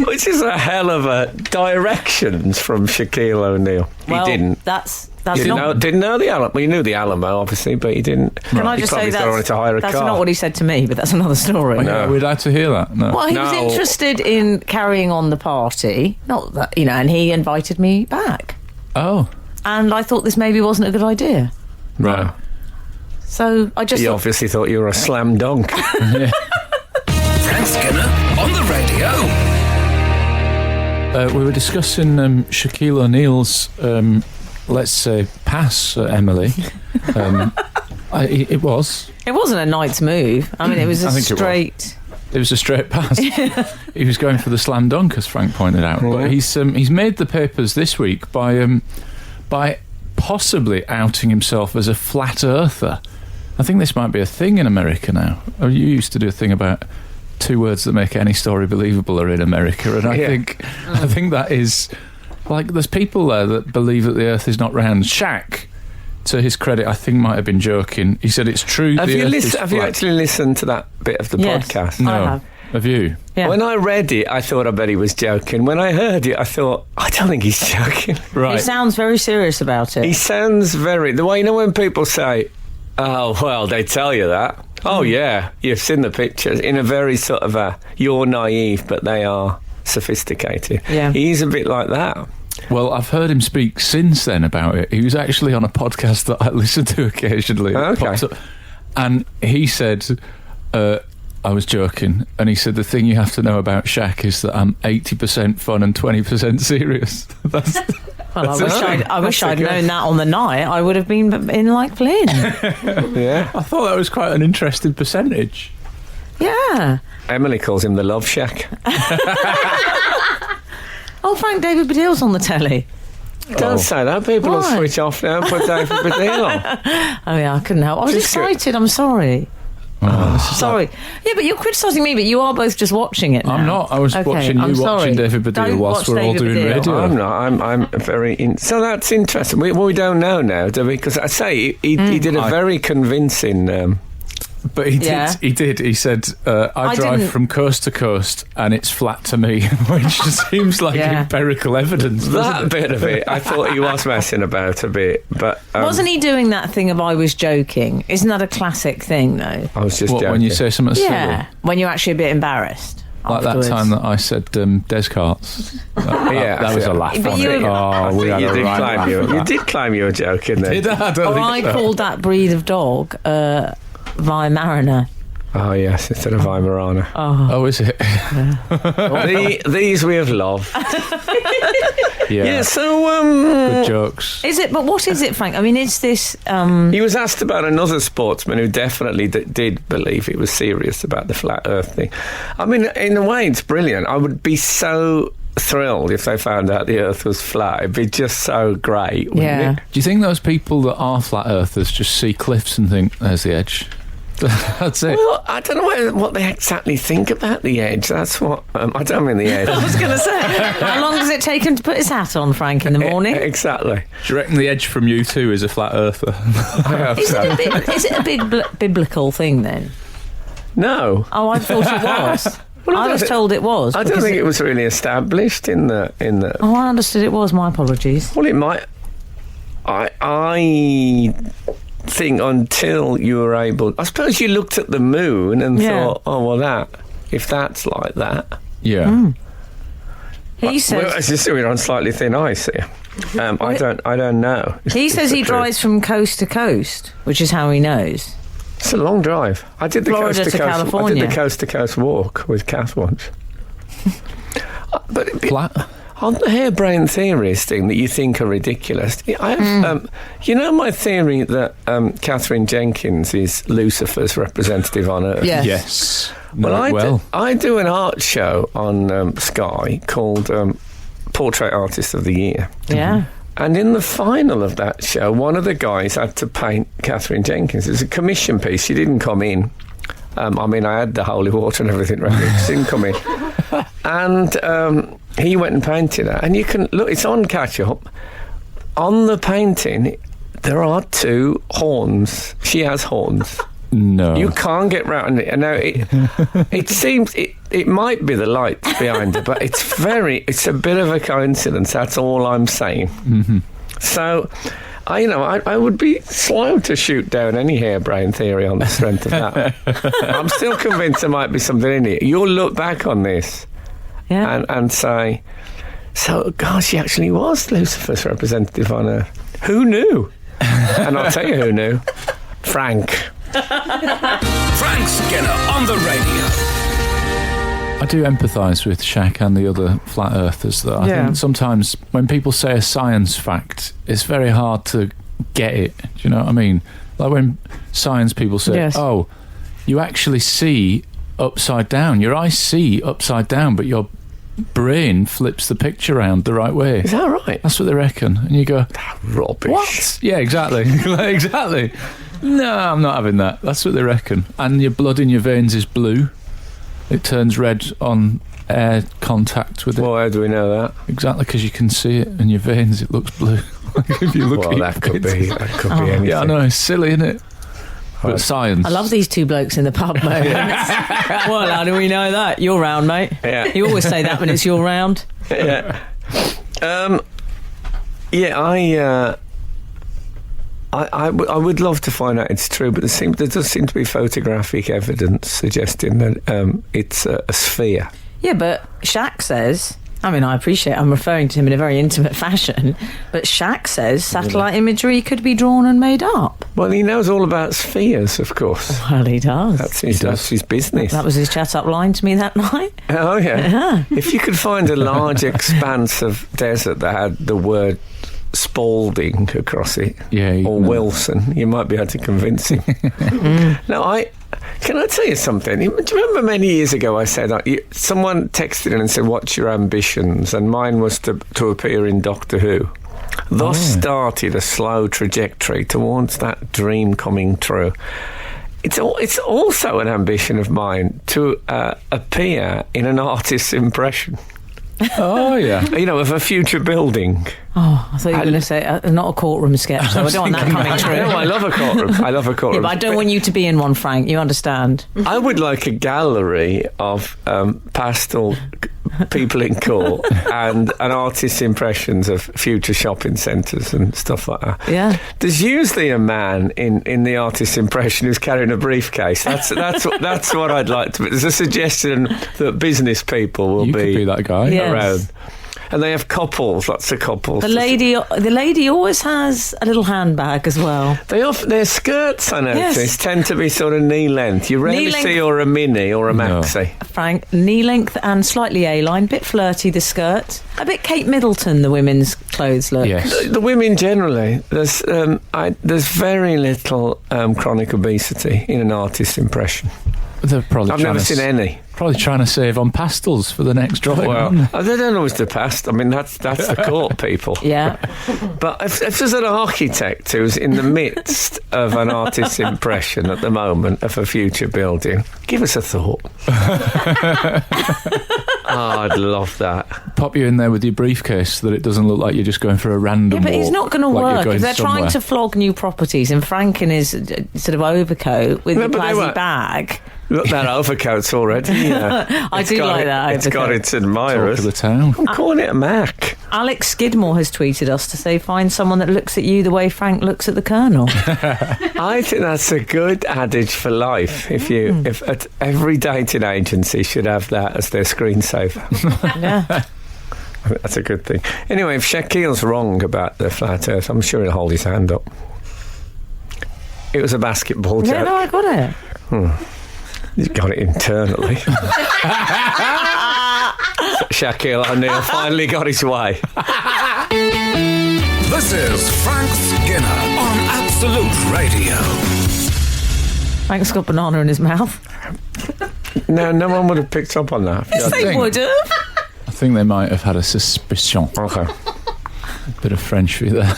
Which is a hell of a directions from Shaquille O'Neal. Well, He didn't. That's Didn't know the Alamo. Well, he knew the Alamo, obviously, but he didn't. Can I just say He probably wanted to hire a that's car. not what he said to me, but that's another story. No. We'd like to hear that. No. Well, he was No. interested in carrying on the party, not that, and he invited me back. Oh. And I thought this maybe wasn't a good idea. No. So I just He thought, obviously thought you were a slam dunk. Frank Skinner on the radio. We were discussing Shaquille O'Neal's, let's say, pass, Emily. It was. It wasn't a Knight's move. I mean, it was a straight... It was a straight pass. He was going for the slam dunk, as Frank pointed out. But he's made the papers this week by possibly outing himself as a flat earther. I think this might be a thing in America now. You used to do a thing about 2 words that make any story believable are in America, and I think that is like there's people there that believe that the Earth is not round. Shaq, to his credit, I think might have been joking. He said it's true. Have you actually listened to that bit of the podcast? No. I have. Have you? Yeah. When I read it, I thought I bet he was joking. When I heard it, I thought, I don't think he's joking. Right. He sounds very serious about it. He sounds the way, when people say, oh, well, they tell you that. Oh, yeah, you've seen the pictures. In a very sort of you're naive, but they are sophisticated. Yeah. He's a bit like that. Well, I've heard him speak since then about it. He was actually on a podcast that I listen to occasionally. Okay. And he said, I was joking, and he said, the thing you have to know about Shaq is that I'm 80% fun and 20% serious. I wish I'd known that on the night. I would have been in like Flynn. Yeah. I thought that was quite an interesting percentage. Yeah. Emily calls him the Love Shack. Oh, Frank, David Baddiel's on the telly. Don't say that. People will switch off now and put David Baddiel on. Oh, yeah, I couldn't help. I was excited. I'm sorry. Sorry. Yeah, but you're criticising me, but you are both just watching it now. I'm not. I was watching watching David Baddiel whilst we're all doing radio. I'm not. I'm very... So that's interesting. We don't know now, do we? Because I say he did a very convincing... But he did. He said, I drive from coast to coast and it's flat to me, which just seems like empirical evidence. That bit of it, I thought he was messing about a bit. But wasn't he doing that thing of I was joking? Isn't that a classic thing, though? I was just joking. When you say something silly? When you're actually a bit embarrassed. Like afterwards. that time that I said Descartes. That was a laugh. But you did claim you were joking then. Did I? I called that breed of dog Weimaraner. Oh, yes, instead of Weimaraner. Oh, is it? Yeah. These we have loved. Yeah, so... Good jokes. Is it? But what is it, Frank? I mean, it's this... He was asked about another sportsman who definitely did believe he was serious about the flat earth thing. I mean, in a way, it's brilliant. I would be so thrilled if they found out the earth was flat. It'd be just so great, wouldn't it? Do you think those people that are flat earthers just see cliffs and think, there's the edge? That's it. Well, I don't know what they exactly think about the edge. That's what... I don't mean the edge. I was going to say, how long does it take him to put his hat on, Frank, in the morning? Exactly. Do you reckon the edge from you two is a flat earther? Is it a big biblical thing, then? No. Oh, I thought it was. I was told it was. I don't think it was really established in the... Oh, I understood it was. My apologies. Well, it might... I think until you were able... I suppose you looked at the moon and thought, oh, well, if that's like that... Yeah. He says... Well, as you see, we're on slightly thin ice here. I don't know. He says he drives from coast to coast, which is how he knows. It's a long drive. I did the Florida coast to coast. California. I did the coast to coast walk with Kath once. But Flat. On the harebrained theories thing that you think are ridiculous, I have, my theory that Catherine Jenkins is Lucifer's representative on Earth. Yes. I do an art show on Sky called Portrait Artist of the Year. Yeah. And in the final of that show, one of the guys had to paint Catherine Jenkins. It was a commission piece. She didn't come in. I had the holy water and everything ready. She didn't come in. And he went and painted her. And you can look, it's on Catch Up. On the painting, there are 2 horns. She has horns. No. You can't get round it. Now, it seems... It might be the lights behind her, but it's a bit of a coincidence. That's all I'm saying. Mm-hmm. So... I would be slow to shoot down any harebrained theory on the strength of that. I'm still convinced there might be something in it. You'll look back on this and say, so, God, she actually was Lucifer's representative on Earth. Who knew? And I'll tell you who knew. Frank. Frank Skinner on the radio. I do empathise with Shaq and the other flat earthers, though. I think sometimes when people say a science fact, it's very hard to get it. Do you know what I mean? Like when science people say, oh, you actually see upside down. Your eyes see upside down, but your brain flips the picture around the right way. Is that right? That's what they reckon. And you go, rubbish. What? Yeah, exactly. Exactly. No, I'm not having that. That's what they reckon. And your blood in your veins is blue. It turns red on air contact with it. Well, how do we know that? Exactly, because you can see it in your veins. It looks blue. If you look at that could be anything. Yeah, I know. It's silly, isn't it? But science. I love these two blokes in the pub moments. Well, how do we know that? You're round, mate. Yeah. You always say that when it's your round. Yeah. I would love to find out it's true, but there does seem to be photographic evidence suggesting that it's a sphere. Yeah, but Shaq says, I mean, I appreciate I'm referring to him in a very intimate fashion, but Shaq says satellite imagery could be drawn and made up. Well, he knows all about spheres, of course. Well, he does. That's his business. That was his chat-up line to me that night. Oh, yeah. If you could find a large expanse of desert that had the word Spalding across it, or Wilson, you might be able to convince him. No, can I tell you something? Do you remember many years ago I said, someone texted in and said, what's your ambitions? And mine was to appear in Doctor Who. Thus started a slow trajectory towards that dream coming true. It's also an ambition of mine to appear in an artist's impression. Oh, yeah. Of a future building. Oh, I thought you were going to say not a courtroom sketch, so I don't want that coming true. No, I love a courtroom. Yeah, but I don't want you to be in one, Frank. You understand? I would like a gallery of pastel people in court and artist's impressions of future shopping centres and stuff like that. Yeah. There's usually a man in the artist's impression who's carrying a briefcase. That's what I'd like to be. There's a suggestion that business people will be that guy around. And they have couples, lots of couples. The lady always has a little handbag as well. Their skirts, I notice, tend to be sort of knee length. You rarely see or a mini or a maxi. Frank, knee length and slightly A-line, bit flirty the skirt, a bit Kate Middleton the women's clothes look. Yes. The women generally, there's very little chronic obesity in an artist's impression. I've never seen any. Probably trying to save on pastels for the next drawing. Well, they don't always do past. I mean, that's the court people. Yeah. But if there's an architect who's in the midst of an artist's impression at the moment of a future building, give us a thought. I'd love that. Pop you in there with your briefcase so that it doesn't look like you're just going for a random but it's not going to work. If they're somewhere. trying to flog new properties and Frank in his sort of overcoat with the plastic bag... Look, that overcoat's already. I do like that. It's got its admirers. Talk of the town. I'm calling it a Mac. Alex Skidmore has tweeted us to say, find someone that looks at you the way Frank looks at the Colonel. I think that's a good adage for life. If every dating agency should have that as their screensaver. Yeah. That's a good thing. Anyway, if Shaquille's wrong about the flat Earth, I'm sure he'll hold his hand up. It was a basketball joke. Yeah, no, I got it. He's got it internally. Shaquille O'Neal finally got his way. This is Frank Skinner on Absolute Radio. Frank's got banana in his mouth. No one would have picked up on that. Yes, they would have. I think they might have had a suspicion. Okay. A bit of French for you there.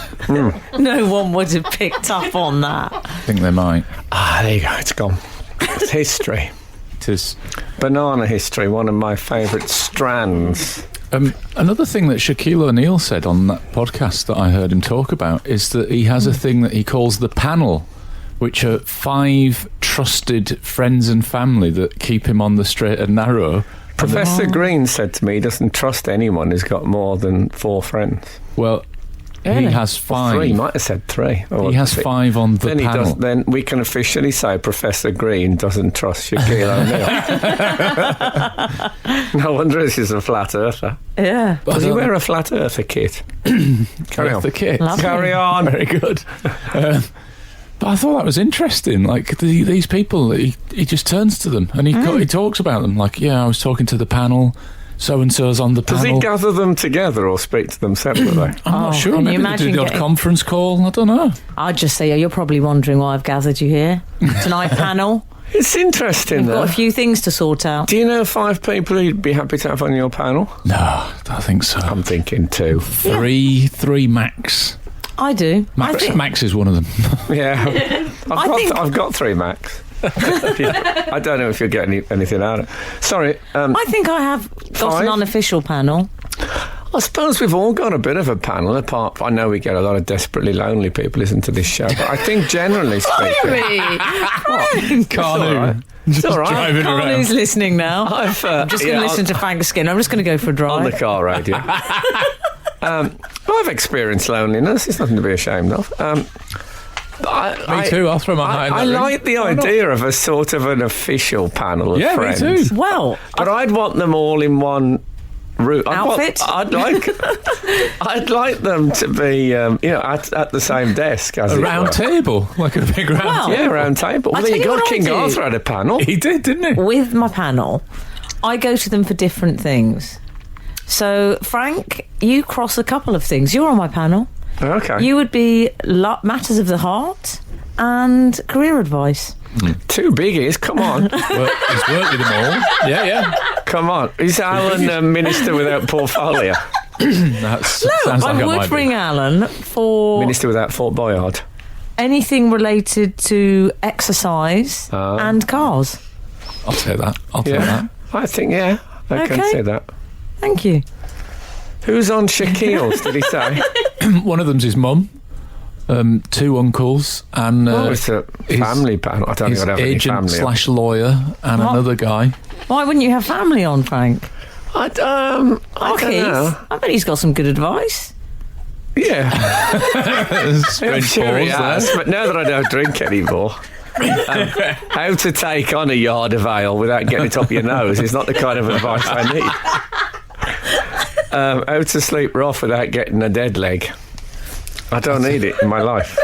No one would have picked up on that. I think they might. There you go. It's gone. It's history. It is. Banana history, one of my favourite strands. Another thing that Shaquille O'Neal said on that podcast that I heard him talk about is that he has a thing that he calls the panel, which are 5 trusted friends and family that keep him on the straight and narrow. Professor Green said to me he doesn't trust anyone who's got more than 4 friends. Well, he has 5. 3, might have said 3. He has 5 on the panel. Then we can officially say Professor Green doesn't trust Shaquille O'Neal. No wonder this is a flat earther. Yeah. Does he wear a flat earther kit? Carry on. The kit. Lovely. Carry on. Very good. But I thought that was interesting. Like these people, he just turns to them and he talks about them. Like, I was talking to the panel. So and so's on the panel. Does he gather them together or speak to them separately? I'm not sure. Can Maybe you they do imagine the odd conference call. I don't know. I'd just say, you're probably wondering why I've gathered you here tonight, panel. It's interesting, We've got a few things to sort out. Do you know 5 people you'd be happy to have on your panel? No, I think so. I'm thinking 2. 3 max. I do. Max is one of them. Yeah. I've got 3 max. I don't know if you'll get anything out of it. Sorry. I think I have got 5? an unofficial panel. I suppose we've all got a bit of a panel, apart. I know we get a lot of desperately lonely people listen to this show, but I think generally speaking... Carnu. It's all right. Driving around. Carnu's listening now. I'm just going to listen to Frank Skinner. I'm just going to go for a drive. On the car radio. I've experienced loneliness. It's nothing to be ashamed of. Me too. I'll throw my hat in that I ring. like the idea of a sort of an official panel of friends. Me too. Well, but I'd want them all in one room. Outfit? I'd like them to be, at the same desk. As a round table, like a big round table. Yeah, round table. Well, there you go. King Arthur had a panel. He did, didn't he? With my panel, I go to them for different things. So, Frank, you cross a couple of things. You're on my panel. Okay. You would be matters of the heart and career advice. 2 biggies, come on. He's worked with them all. Yeah. Come on. Is Alan a minister without portfolio? Sounds like I would bring Alan for... Minister without Fort Boyard. Anything related to exercise and cars. I'll say that. I'll take that. I think, I can say that. Thank you. Who's on Shaquille's, did he say? One of them's his mum, 2 uncles, and it's a family panel. I don't think I'd have any family. Agent / lawyer, and another guy. Why wouldn't you have family on, Frank? I don't know. I bet he's got some good advice. Yeah. Strange sure he pause has, there. but now that I don't drink anymore, how to take on a yard of ale without getting it up your nose is not the kind of advice I need. How to sleep rough without getting a dead leg. I don't need it in my life.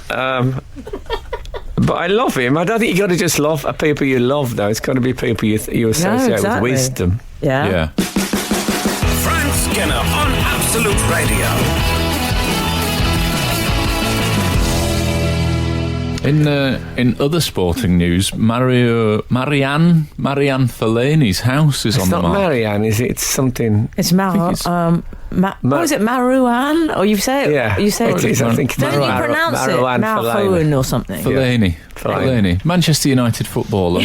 But I love him. I don't think you got to just love people you love, though. It's got to be people you associate with wisdom. Yeah. Frank Skinner on Absolute Radio. In other sporting news, Marianne Fellaini's house is on the market. It's not Marianne, is it? It's something... It's what is it, Marouane? Or you say it? Yeah, you say it is. I think it's Don't you pronounce it? Marouane or something. Fellaini. Manchester United footballer,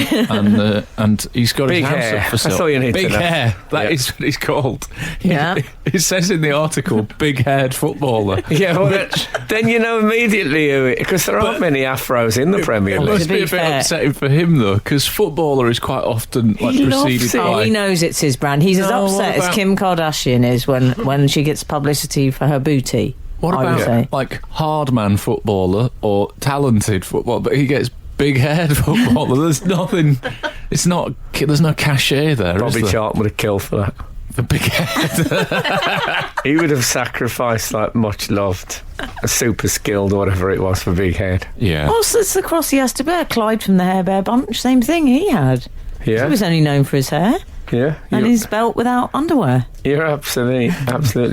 and he's got big his house hair. up for sale. That's all you need big to know. hair. That is what he's called. Yeah. It says in the article, big-haired footballer. Yeah, well, then you know immediately who because there aren't many afros in the Premier It League. must be a bit upsetting for him, though, because footballer is quite often preceded by... he knows it's his brand. He's as upset as Kim Kardashian is when she gets publicity for her booty. What about, like, hard-man footballer or talented footballer, but he gets big-haired footballer? There's nothing... There's no cachet there, Bobby is there? Charlton would have killed for that. The big head. He would have sacrificed, like, much loved, a super skilled or whatever it was for big head. Yeah. What's the cross he has to bear? Clyde from the Hair Bear Bunch, same thing he had. Yeah. He was only known for his hair. Yeah. And his belt without underwear. You're absolutely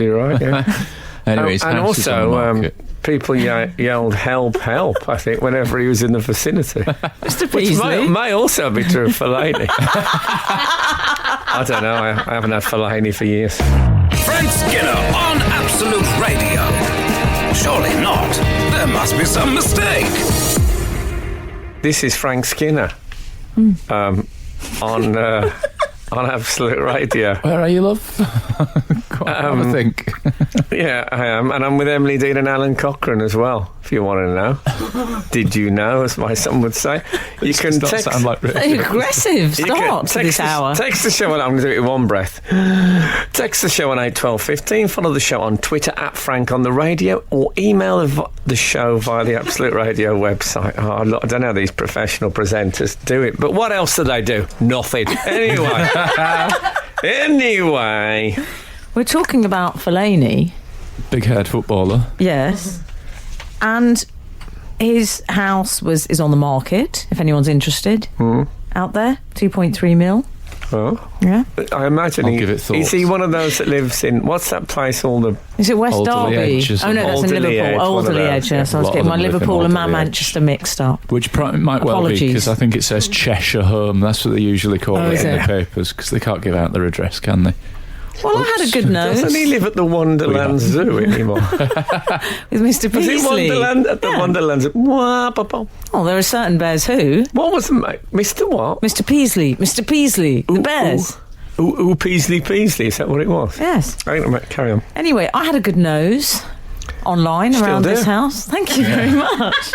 right, yeah. Anyways, and also, people yelled "help, help!" I think whenever he was in the vicinity, Mr. which Peasley. may also be true of Fellaini. I don't know. I haven't had Fellaini for years. Frank Skinner on Absolute Radio. Surely not. There must be some mistake. This is Frank Skinner on Absolute Radio. Where are you, love? Have a think. Yeah, I am. And I'm with Emily Dean and Alan Cockerel as well, if you want to know. Did you know, as my son would say? You can text... sound like Aggressive start to this hour. Text the show, I'm going to do it in one breath. Text the show on 81215. Follow the show on Twitter @Frank on the Radio, or email the show via the Absolute Radio website. I don't know how these professional presenters do it, but what else do they do? Nothing. Anyway. We're talking about Fellaini. Big-haired footballer. Yes. And his house is on the market, if anyone's interested. Out there, 2.3 mil. Oh. Yeah. I imagine I'll give it thought. is he one of those that lives in, what's that place, all the... Is it West Alderley Derby? Edge, isn't Oh no, it? that's in Alderley Edge, Liverpool. one of Alderley those, Edge, yes. yeah. I was A lot getting of my them live in Liverpool and Alderley Edge. Manchester mixed up. Which might well be, Apologies. because I think it says Cheshire Home. That's what they usually call Oh, it is in it? the papers, because they can't give out their address, can they? Well, I had a good nose Doesn't he live at the Wonderland Zoo anymore? with Mr. Was it Peasley. Wonderland at the Yeah. Wonderland Zoo? Oh, there are certain bears who. What was the Mr. what? Mr. Peasley. Mr. Peasley. The bears. Ooh, Peasley, is that what it was? Yes. Carry on. Anyway, I had a good nose online Still around do. this house. Thank you very much.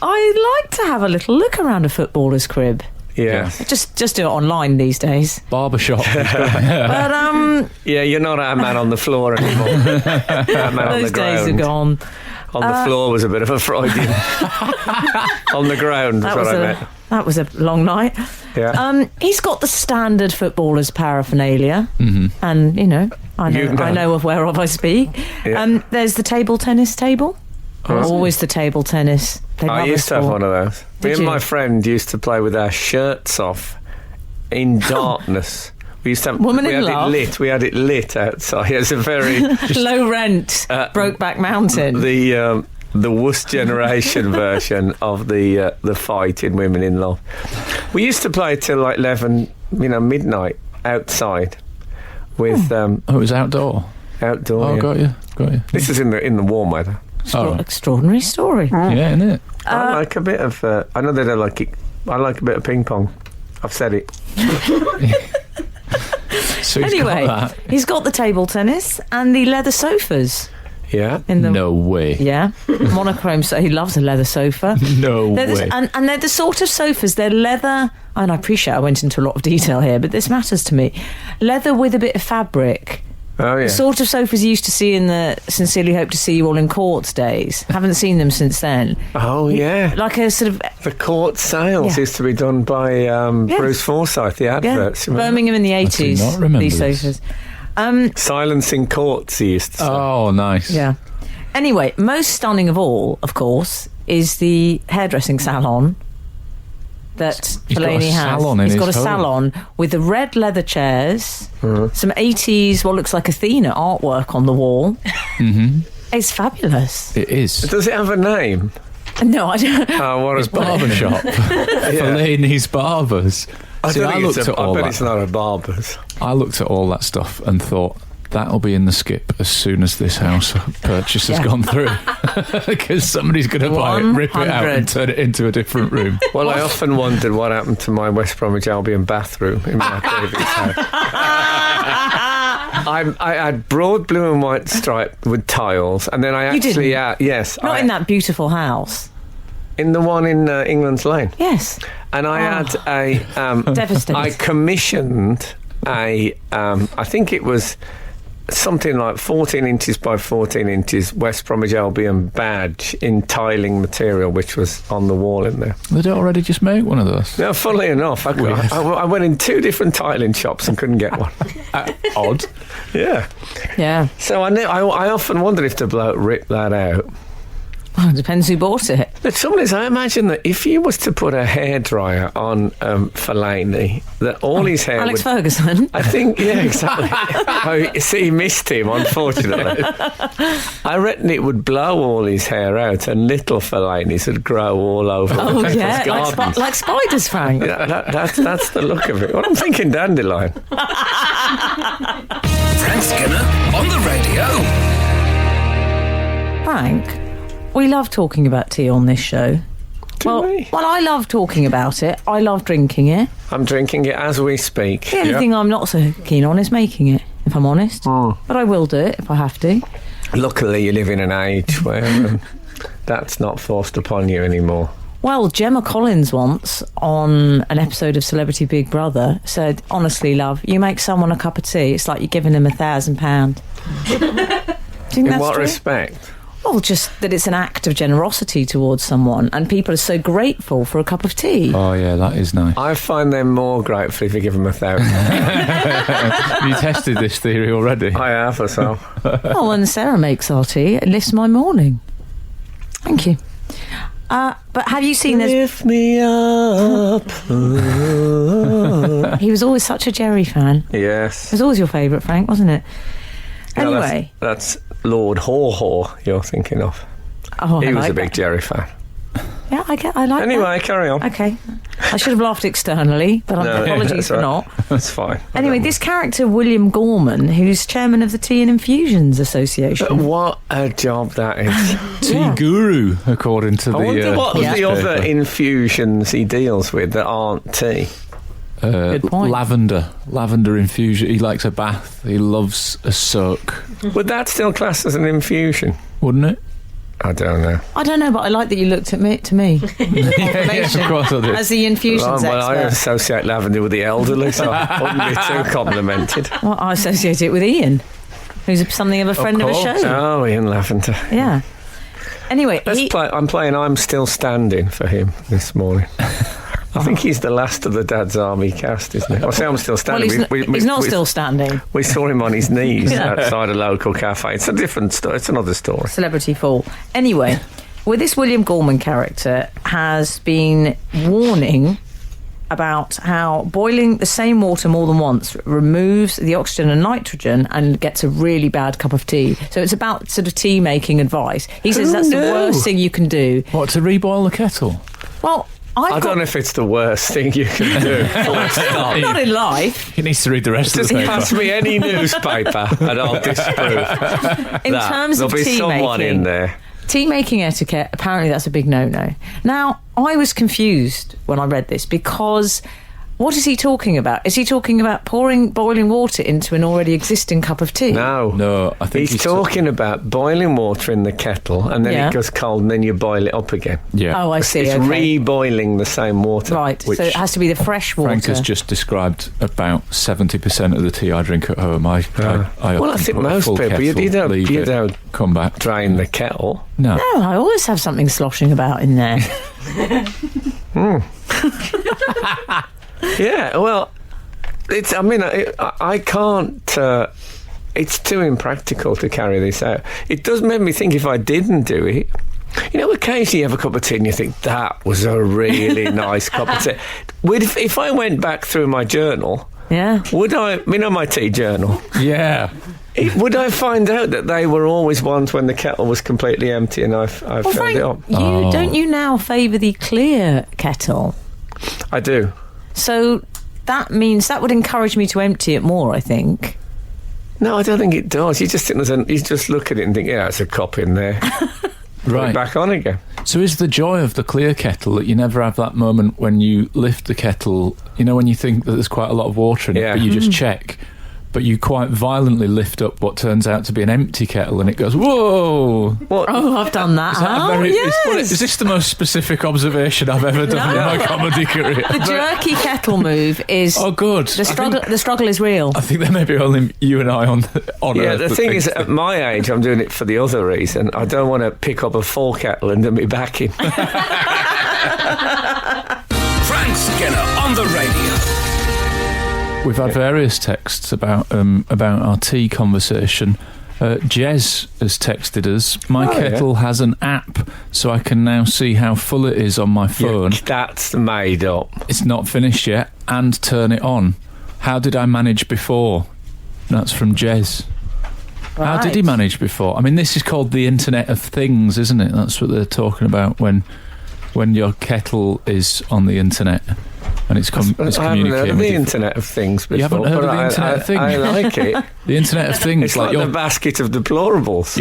I like to have a little look around a footballer's crib. Yeah. Just do it online these days. Barbershop. But Yeah, you're not our man on the floor anymore. Our man on those the days are ground. gone. On the floor was a bit of a Freudian. On the ground was what I meant. That was a long night. Yeah. He's got the standard footballer's paraphernalia, and I know of whereof I speak. Yeah. There's the table tennis table. Always the table tennis. They I love used to have sport. one of those. Me Did and you? my friend used to play with our shirts off in darkness. We used to have Woman we in had love. it lit. We had it lit outside. It was a very Low rent, Brokeback Mountain. the worst generation version of the fight in Women in Love. We used to play till like 11, midnight outside with Oh, it was outdoor. outdoor. Oh, yeah. got you. This is in the warm weather. Oh, right. Extraordinary story. Yeah, innit? I like a bit of. I know that I like it. I like a bit of ping pong. I've said it. So he's Anyway, got he's got the table tennis and the leather sofas Yeah. in that. the No way. yeah monochrome. So he loves a leather sofa. No They're way. and they're the sort of sofas. They're leather, and I appreciate I went into a lot of detail here, but this matters to me. Leather with a bit of fabric. Oh yeah. The sort of sofas you used to see in the Sincerely Hope to See You All in Courts days. Haven't seen them since then. Oh yeah. Like a sort of The court sales Yeah. used to be done by Bruce Forsyth. The adverts. remember? Birmingham in the do 80s. not remember These this. sofas. Silencing courts. He used to say. Oh, nice. Yeah. Anyway, most stunning of all, of course, is the hairdressing salon that He's got a Fellaini has. salon in He's his got a home. salon with the red leather chairs, some 80s, what looks like Athena artwork on the wall. Mm-hmm. It's fabulous. It is. Does it have a name? No, I don't. Oh, what It's a barbershop. Fellaini's Barbers. I See, don't think looked it's at I all bet that. it's not a barber's. I looked at all that stuff and thought, that'll be in the skip as soon as this house purchase has Yeah. gone through. Because somebody's going to buy it, rip it out 100. and turn it into a different room. Well, I often wondered what happened to my West Bromwich Albion bathroom in my previous house. I had broad blue and white stripe with tiles, and then I You actually, didn't? yes, Not in that beautiful house. in the one in England's Lane, Yes. and I had a. Devastating. I commissioned a. I think it was something like 14 inches by 14 inches West Bromwich Albion badge in tiling material, which was on the wall in there. They don't already just make one of those. Now, funnily enough, I went in 2 different tiling shops and couldn't get one. Odd. Yeah. Yeah. So I often wondered if the bloke ripped that out. Well, it depends who bought it. The trouble is, I imagine that if you was to put a hairdryer on Fellaini, that all his hair Alex would... Ferguson. I think, yeah, exactly. Oh, see, he missed him, unfortunately. I reckon it would blow all his hair out and little Fellaini's would grow all over Oh, people's yeah. gardens. Like spiders, Frank. Yeah, that's the look of it. Well, I'm thinking dandelion. Frank Skinner on the radio. Frank, we love talking about tea on this show. Do we? Well, I love talking about it. I love drinking it. I'm drinking it as we speak. The only thing I'm not so keen on is making it, if I'm honest. But I will do it if I have to. Luckily, you live in an age where that's not forced upon you anymore. Well, Gemma Collins once, on an episode of Celebrity Big Brother, said, honestly, love, you make someone a cup of tea, it's like you're giving them £1,000. Do you think In that's what true? respect? Well, just that it's an act of generosity towards someone, and people are so grateful for a cup of tea. Oh, yeah, that is nice. I find them more grateful if you give them £1,000. Have you tested this theory already? I have as well. Oh, when Sarah makes our tea, it lifts my morning. Thank you. But have you seen this? Lift me up. He was always such a Jerry fan. It Yes. was always your favourite, Frank, wasn't it? No, Anyway. that's Lord Haw you're thinking of. Oh, He I was like a big that. Jerry fan. Yeah, I like Anyway, carry on. that. Okay. I should have laughed externally, but No, apologies that's for right. not. That's fine. Anyway, this character, William Gorman, who's chairman of the Tea and Infusions Association. What a job that is. Tea Yeah. guru, according to I the. wonder what Yeah. the other newspaper. infusions he deals with that aren't tea. Good point. Lavender infusion. He likes a bath. He loves a soak. Would that still class as an infusion? Wouldn't it? I don't know. I don't know, but I like that you looked at me. Yes, of course I do. As the infusions Well, I expert. associate lavender with the elderly, so I wouldn't be too complimented. Well, I associate it with Ian, who's something of a friend of a course. show. Oh, Ian Lavender. Yeah. Anyway, I'm playing I'm Still Standing for him this morning. I think he's the last of the Dad's Army cast, isn't he? I say I'm still well, standing. he's not still standing. We saw him on his knees Yeah. outside a local cafe. It's a different story. It's another story. Celebrity fall. Anyway, well, this William Gorman character has been warning about how boiling the same water more than once removes the oxygen and nitrogen and gets a really bad cup of tea. So it's about sort of tea making advice. He says that's the worst thing you can do. What, to reboil the kettle? Well, I don't know if it's the worst thing you can do. Not in life. He needs to read the rest of Just the paper. pass me any newspaper and I'll disprove In that. terms of There'll be tea someone making, in there. tea making etiquette, apparently that's a big no-no. Now, I was confused when I read this because what is he talking about? Is he talking about pouring boiling water into an already existing cup of tea? No, I think He's talking about boiling water in the kettle and then Yeah. it goes cold and then you boil it up again. Yeah. Oh, I see. It's Okay. reboiling the same water. Right, Which so it has to be the fresh water. Frank has just described about 70% of the tea I drink at home. I Well, I often think put a most full people, you kettle, don't, leave you it, don't come back. drain the kettle. No. No, I always have something sloshing about in there. Yeah, well, it's. I mean, I can't. It's too impractical to carry this out. It does make me think if I didn't do it. You know, occasionally you have a cup of tea and you think that was a really nice cup of tea. If I went back through my journal, Yeah. would I? You know, my tea journal. Yeah. Would I find out that they were always ones when the kettle was completely empty and I Well, filled Frank, it up? don't you now favour the clear kettle? I do. So that means that would encourage me to empty it more, I think. No, I don't think it does. You just think you just look at it and think, yeah, it's a cup in there. Put it back on again. So is the joy of the clear kettle that you never have that moment when you lift the kettle, you know, when you think that there's quite a lot of water in it, Yeah. but you just check, but you quite violently lift up what turns out to be an empty kettle and it goes, whoa! What? Oh, I've done that. Is that a Oh, very, yes. is this the most specific observation I've ever done in my comedy career? The jerky kettle move is Oh, good. the struggle. The struggle is real. I think there may be only you and I on Yeah, Earth the that thing thinks is, at my age, I'm doing it for the other reason. I don't want to pick up a full kettle and do me back in. Frank Skinner on the radio. We've had various texts about our tea conversation. Jez has texted us, my kettle has an app, so I can now see how full it is on my phone. Yeah, that's made up. It's not finished yet, and turn it on. How did I manage before? That's from Jez. How did he Right. manage before? I mean, this is called the Internet of Things, isn't it? That's what they're talking about when your kettle is on the internet and it's I haven't heard communicating of with the you. Internet of Things before. You haven't heard but of the Internet of Things? I like it. The Internet of Things, It's like your the basket of deplorables.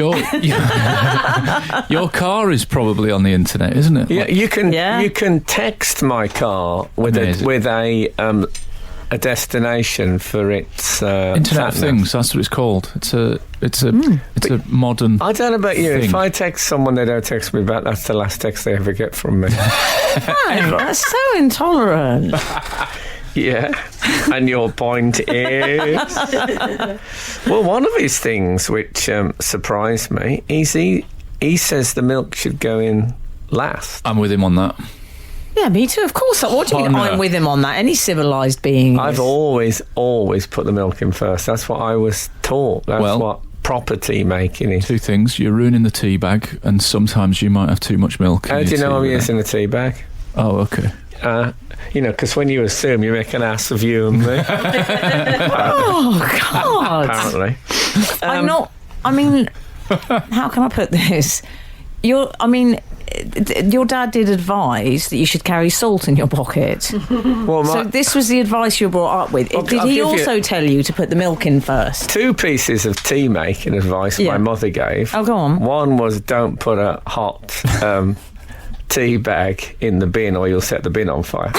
your car is probably on the internet, isn't it? Yeah, you can Yeah. you can text my car with a destination for its Internet of sat-nav. Things. That's what it's called. It's a modern. I don't know about you. thing. If I text someone they don't text me back, that's the last text they ever get from me. Frank, that's so intolerant. Yeah. And your point is? Well, one of his things which surprised me is he says the milk should go in last. I'm with him on that. Yeah, me too. Of course. What do you mean? Partner. I'm with him on that. Any civilised being. I've always put the milk in first. That's what I was taught. That's Well, what proper tea making is? Two things. You're ruining the tea bag, and sometimes you might have too much milk. How do you know I'm using a tea bag? Oh, okay. Because when you assume, you make an ass of you and me. Oh, God. Apparently. I'm not... I mean, how can I put this? Your dad did advise that you should carry salt in your pocket. Well, So this was the advice you were brought up with. Did he also tell you to put the milk in first? 2 pieces of tea making advice my mother gave. Oh, go on. One was don't put a hot tea bag in the bin or you'll set the bin on fire.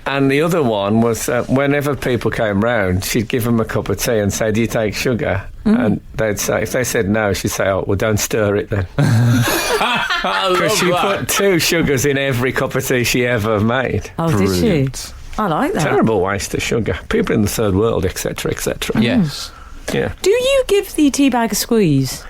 And the other one was whenever people came round, she'd give them a cup of tea and say, do you take sugar? And they'd say, if they said no, she'd say, oh, well, don't stir it then. Because she put 2 sugars in every cup of tea she ever made. Oh, Brilliant. did she? I like that. Terrible waste of sugar. People in the third world, etc., etc. Yes. Yeah. Do you give the tea bag a squeeze?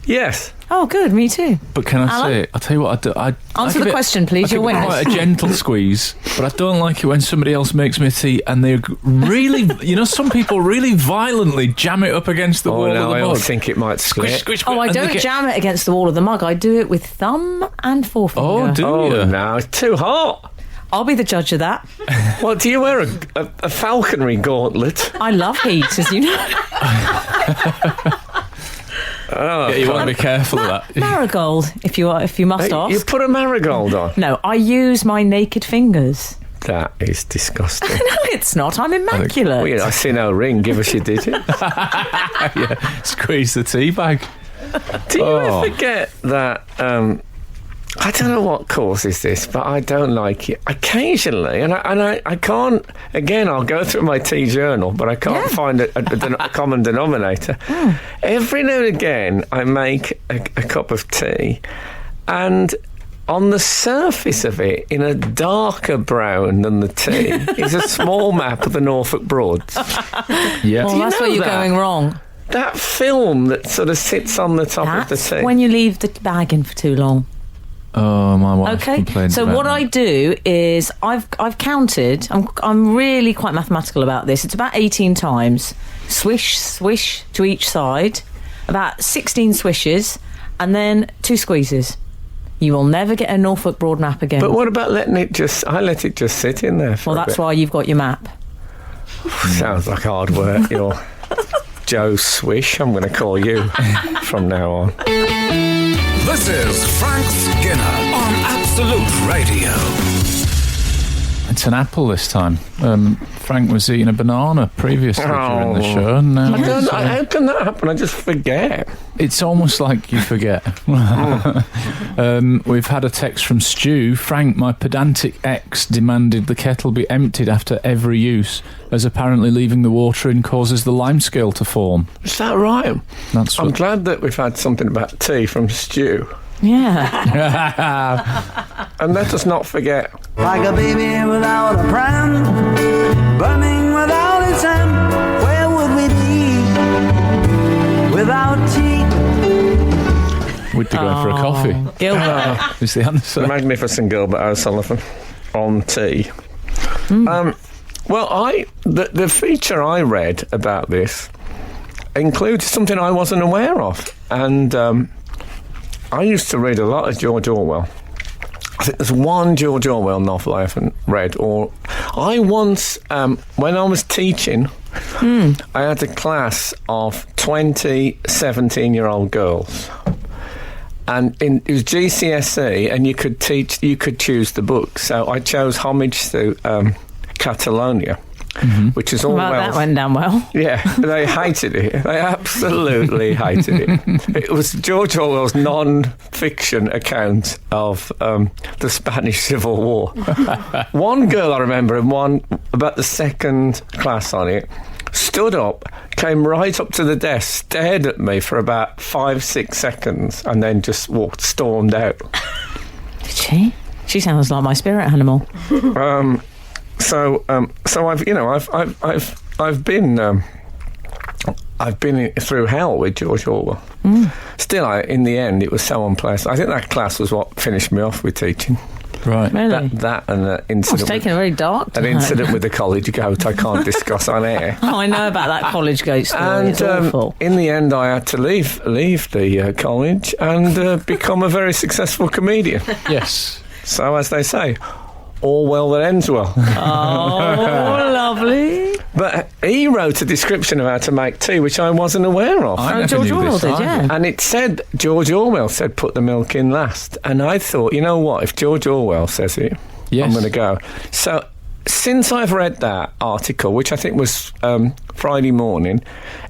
Yes. Oh, good. Me too. But can I say, I'll tell you what I do. Answer the question, please. You're winning. Quite a gentle squeeze, but I don't like it when somebody else makes me tea and they really, some people really violently jam it up against the wall of the mug. I always think it might split. Squish, Oh, I don't jam it against the wall of the mug. I do it with thumb and forefinger. Oh, do you? Oh, no, it's too hot. I'll be the judge of that. Well, do you wear a falconry gauntlet? I love heat, as you know. Oh, Yeah, you want to be careful of that. Marigold, if you must ask. You put a marigold on? No, I use my naked fingers. That is disgusting. No, it's not. I'm immaculate. Well, I see no ring. Give us your digits. Yeah, squeeze the tea bag. Do you ever get that... I don't know what causes this, but I don't like it. Occasionally, and I can't... Again, I'll go through my tea journal, but I can't find a common denominator. Every now and again, I make a cup of tea, and on the surface of it, in a darker brown than the tea, is a small map of the Norfolk Broads. Yeah. Well, that's where you're going wrong. That film that sort of sits on the top of the That's tea. when you leave the bag in for too long. Oh, my wife Okay, complains so about what that. I do is I've counted. I'm really quite mathematical about this. It's about 18 times. Swish, swish to each side. About 16 swishes, and then 2 squeezes. You will never get a Norfolk Broad map again. But what about letting it just... I let it just sit in there for well, a that's bit. why you've got your map. Sounds like hard work, you're Joe Swish. I'm going to call you from now on. This is Frank Skinner on Absolute Radio. It's an apple this time. Frank was eating a banana previously during the show. And now How can that happen? I just forget. it's almost like you forget. We've had a text from Stu. Frank, my pedantic ex demanded the kettle be emptied after every use, as apparently leaving the water in causes the lime scale to form. Is that right? That's I'm what... glad that we've had something about tea from Stu. Yeah. And let us not forget. Like a baby without a pram, burning without its end. Where would we be without tea? We'd be going for a coffee. Gilbert. Is the answer. The magnificent Gilbert O'Sullivan on tea. Well, the feature I read about this includes something I wasn't aware of. And I used to read a lot of George Orwell. I think there's one George Orwell novel I haven't read. Or I once, when I was teaching, I had a class of 20 17-year-old girls. And it was GCSE, and you could choose the book. So I chose Homage to Catalonia, which is all Well, that went down well. Yeah, they hated it. They absolutely hated it. It was George Orwell's non-fiction account of the Spanish Civil War. One girl I remember, and one about the second class on it, stood up, came right up to the desk, stared at me for about 5-6 seconds, and then just stormed out. Did she? She sounds like my spirit animal. So I've been through hell with George Orwell. Still, in the end, it was so unpleasant. I think that class was what finished me off with teaching. Right. Really? That and the I was incident. taking a very dark An turn. incident with the college goat I can't discuss on air. Oh, I know about that college goat story. And It's awful. in the end, I had to leave the college and become a very successful comedian. Yes. So, as they say, all well that ends well. Oh, lovely. But he wrote a description of how to make tea, which I wasn't aware of. I Oh, never George knew Orwell this did, either. yeah. And it said, George Orwell said, put the milk in last. And I thought, you know what, if George Orwell says it, Yes. I'm going to go. So, since I've read that article, which I think was Friday morning,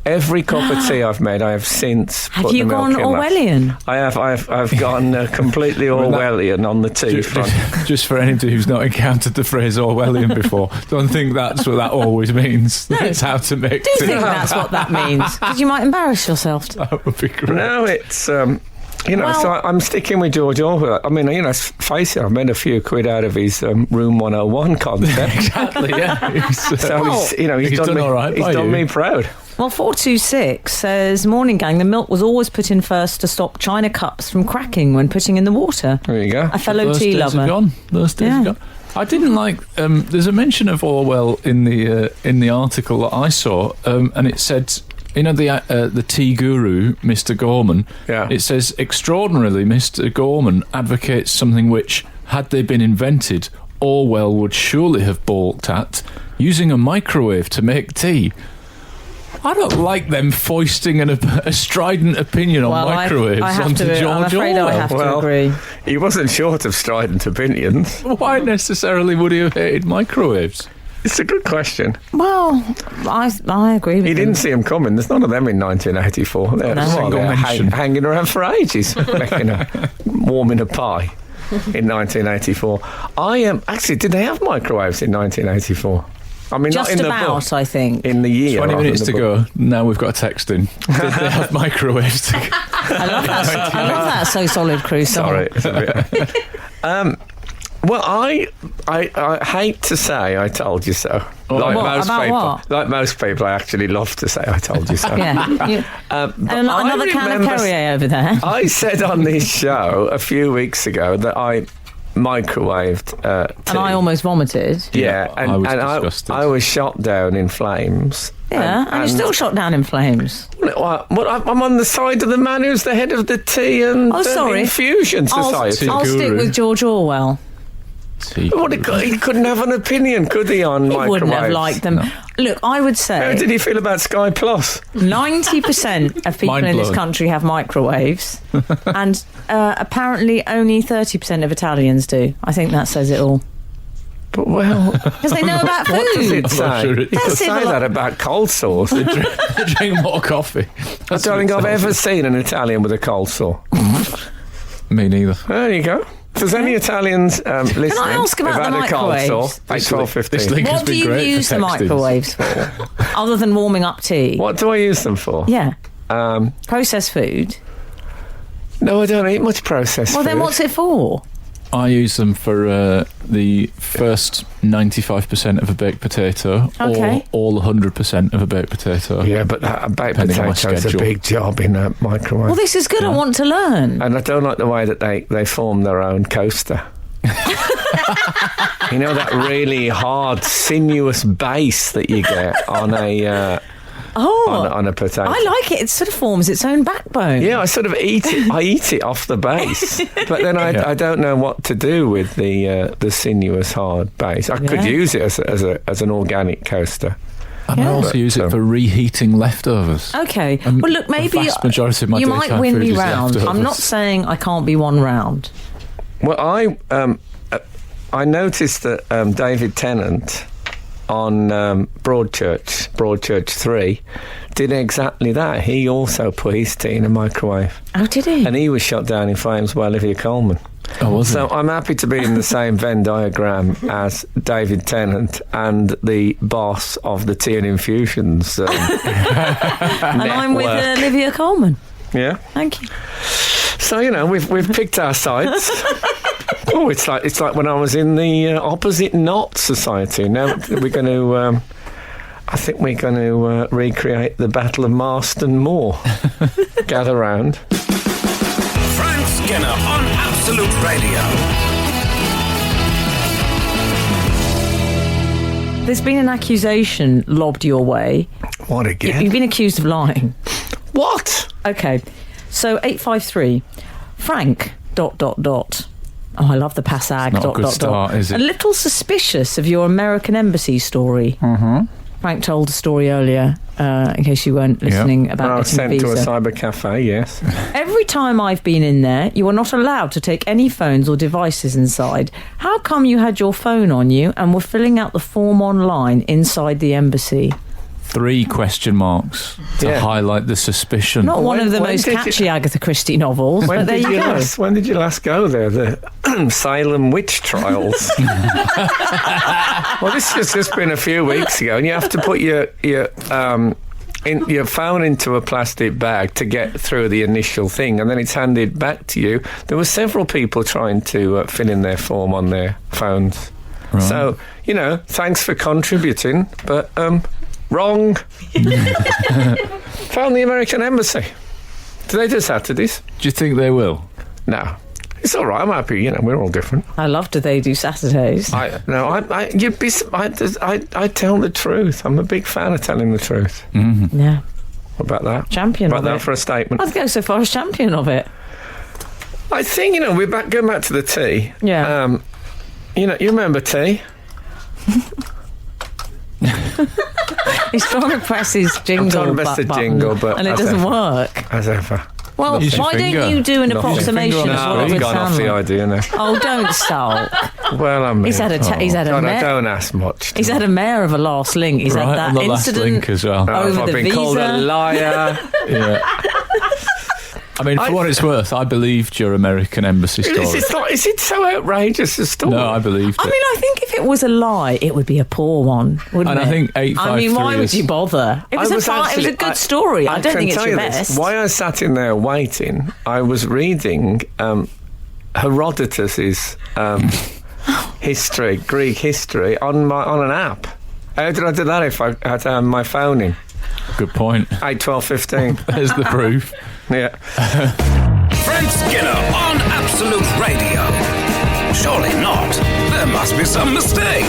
every cup of tea I've made, I have since Have put you the milk gone in last. Orwellian? I have. I've gone completely Orwellian on the tea front. Just for anybody who's not encountered the phrase Orwellian before, don't think that's what that always means. It's how to make Do you tea. think that's what that means? Because you might embarrass yourself. That would be great. No, it's Well- so I'm sticking with George Orwell. I mean, face it, I've made a few quid out of his Room 101 concept. Exactly, yeah. So he's done me, all right he's by done you. me proud. Well, 426 says, morning gang, the milk was always put in first to stop china cups from cracking when putting in the water. There you go. A fellow Those tea days lover. are gone. Those days Yeah. are gone. I didn't like. There's a mention of Orwell in the article that I saw, and it said, you know, the tea guru, Mr. Gorman. Yeah. It says, extraordinarily, Mr. Gorman advocates something which, had they been invented, Orwell would surely have balked at, using a microwave to make tea. I don't like them foisting a strident opinion on Well, microwaves I have onto to, George I'm afraid Orwell. I have to Well, agree. He wasn't short of strident opinions. Why necessarily would he have hated microwaves? It's a good question. Well, I agree with He you. didn't see him coming. There's none of them in 1984. They're, No. well, they're Mention. hanging around for ages, warming a pie in 1984. Actually, did they have microwaves in 1984? I mean, Just not in about, the book, I think. in the year. 20 rather minutes than to the book. go. Now we've got a text in. Did they have microwaves to go? I love that So Solid Crew song. Sorry. It's a bit- well, I hate to say I told you so. Like What? most About people, what? like most people, I actually love to say I told you so. Yeah. But And I another can of remember- Perrier over there. I said on this show a few weeks ago that I microwaved tea. And I almost vomited. Yeah, I was disgusted. I was shot down in flames. Yeah, and you're still shot down in flames. I'm on the side of the man who's the head of the Tea and Oh, sorry. Infusion Society. I'll stick Guru. with George Orwell. He couldn't have an opinion, could he, on He microwaves? wouldn't have liked them. Look, I would How say did he feel about Sky Plus? 90% of people Mind in this blown. country have microwaves, and apparently only 30% of Italians do. I think that says it all. But, well, Because they know about food. what does it I'm say? not sure it You could does. say That's that about cold sauce. I Drink more coffee. don't think I've ever seen an Italian with a cold sore. Me neither. There you go. If there's any Italians listening ask about who've the had a cold sore, microwaves? 8, 12, This 15. link has What do been you great use for the texting. microwaves for? Other than warming up tea? What do I use them for? Yeah. Um, Processed food. no, I don't eat much processed Well, food. then what's it for? I use them for the first 95% of a baked potato, Okay. or all 100% of a baked potato. Yeah, but a baked Depending on my potato is a schedule. big job in a microwave. Well, this is good. I want to learn. And I don't like the way that they form their own coaster. You know, that really hard, sinuous base that you get on a on a potato. I like it. It sort of forms its own backbone. Yeah, I sort of eat it. I eat it off the base, but then I don't know what to do with the sinuous hard base. I could Yeah. use it as an organic coaster. And I Yeah. also use it for reheating leftovers. Okay. And Well, look, maybe the vast majority of my you might daytime win food me is round. I'm leftovers. not saying I can't be one round. Well, I noticed that David Tennant on Broadchurch 3 did exactly that. He also put his tea in a microwave, Oh, did he? and he was shot down in flames by Olivia Colman. Oh, was So it? I'm happy to be in the same Venn diagram as David Tennant and the boss of the Tea and Infusions And I'm with network. Olivia Colman. Yeah. Thank you. So we've picked our sides. Oh, it's like when I was in the opposite knot society. Now we're going to. I think we're going to recreate the Battle of Marston Moor. Gather round. Frank Skinner on Absolute Radio. there's been an accusation lobbed your way. What again? You've been accused of lying. What? Okay, so 853, Frank, ... Oh, I love the passag, Not a good start, is it? A little suspicious of your American embassy story. Mm-hmm. Frank told a story earlier, in case you weren't listening, about I was getting a sent visa. to a cyber cafe, yes. Every time I've been in there, you are not allowed to take any phones or devices inside. How come you had your phone on you and were filling out the form online inside the embassy? 3 question marks to highlight the suspicion. Not one When- of the when most did catchy Agatha Christie novels, but there you go. When did you last go there? The Salem witch trials. Well, this has just been a few weeks ago, and you have to put your phone into a plastic bag to get through the initial thing, and then it's handed back to you. There were several people trying to fill in their form on their phones. Right. So, thanks for contributing, but wrong. Found the American embassy. Do they do Saturdays? Do you think they will? No. It's all right. I'm happy. We're all different. I love Do They Do Saturdays. I tell the truth. I'm a big fan of telling the truth. Mm-hmm. Yeah. What about that? Champion About of that it. for a statement. I'd go so far as champion of it. I think we're going back to the tea. Yeah. You remember tea? He's trying to press his jingle trying to press the button, jingle, but and it as doesn't ever. work. As ever. Well, Use your why finger. don't you do an Use your approximation finger of on what the it I've would gone off sound the like? idea now. Oh, don't sulk. Well, I mean, He's had a God, mare. don't ask much. He's had a mare of a last link. He's Right, had that on the last incident link as well. over I've the been visa. called a liar. Yeah. I mean, for what it's worth, I believed your American embassy story. Is it so outrageous a story? No, I believed I it. mean, I think if it was a lie, it would be a poor one, wouldn't And it? I think I mean, why 853 would is... you bother? It was, it was a good story. I don't can think it's tell your you this. best. While I sat in there waiting, I was reading Herodotus's history, Greek history, on an app. How did I do that if I had my phone in? Good point. 8, 12, 15. There's the proof. Yeah. Frank Skinner on Absolute Radio. Surely not. There must be some mistake.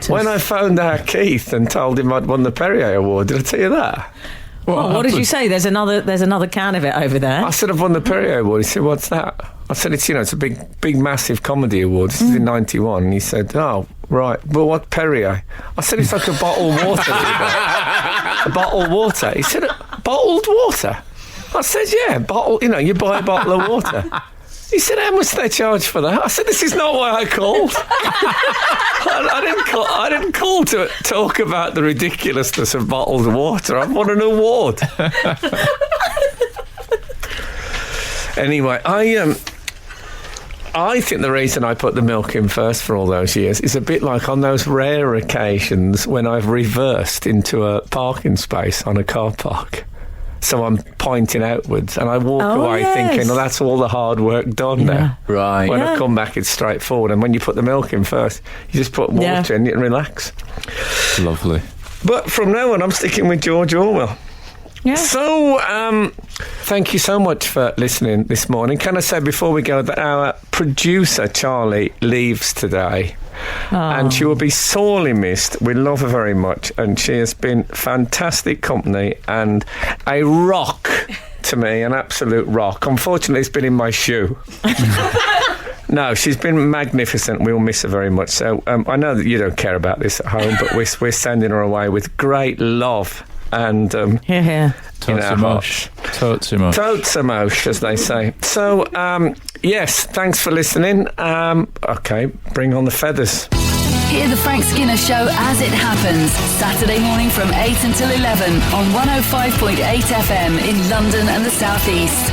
When I phoned out Keith and told him I'd won the Perrier Award, did I tell you that? Well, what did you say? There's another can of it over there. I said I've won the Perrier Award. He said, "What's that?" I said, "It's it's a big, massive comedy award. This is in '91." And he said, "Oh, right. Well, what Perrier?" I said, "It's like a bottled water." A bottled water. He said, "Bottled water?" I said, "Yeah, bottle. You buy a bottle of water." He said, "How much do they charge for that?" I said, "This is not why I called. I didn't call to talk about the ridiculousness of bottled water. I've won an award." Anyway, I think the reason I put the milk in first for all those years is a bit like on those rare occasions when I've reversed into a parking space on a car park. So I'm pointing outwards and I walk away thinking, well, that's all the hard work done now. Right. When I come back, it's straightforward. And when you put the milk in first, you just put water in it and relax. Lovely. But from now on, I'm sticking with George Orwell. Yeah. So, thank you so much for listening this morning. Can I say before we go that our producer, Charlie, leaves today. And she will be sorely missed. We love her very much. And she has been fantastic company and a rock to me, an absolute rock. Unfortunately, it's been in my shoe. No, she's been magnificent. We'll miss her very much. So I know that you don't care about this at home, but we're sending her away with great love. And Here. Totes Totes-a-mosh, as they say. So, yes, thanks for listening. Okay, bring on the feathers. Hear the Frank Skinner Show as it happens. Saturday morning from 8 until 11 on 105.8 FM in London and the South East.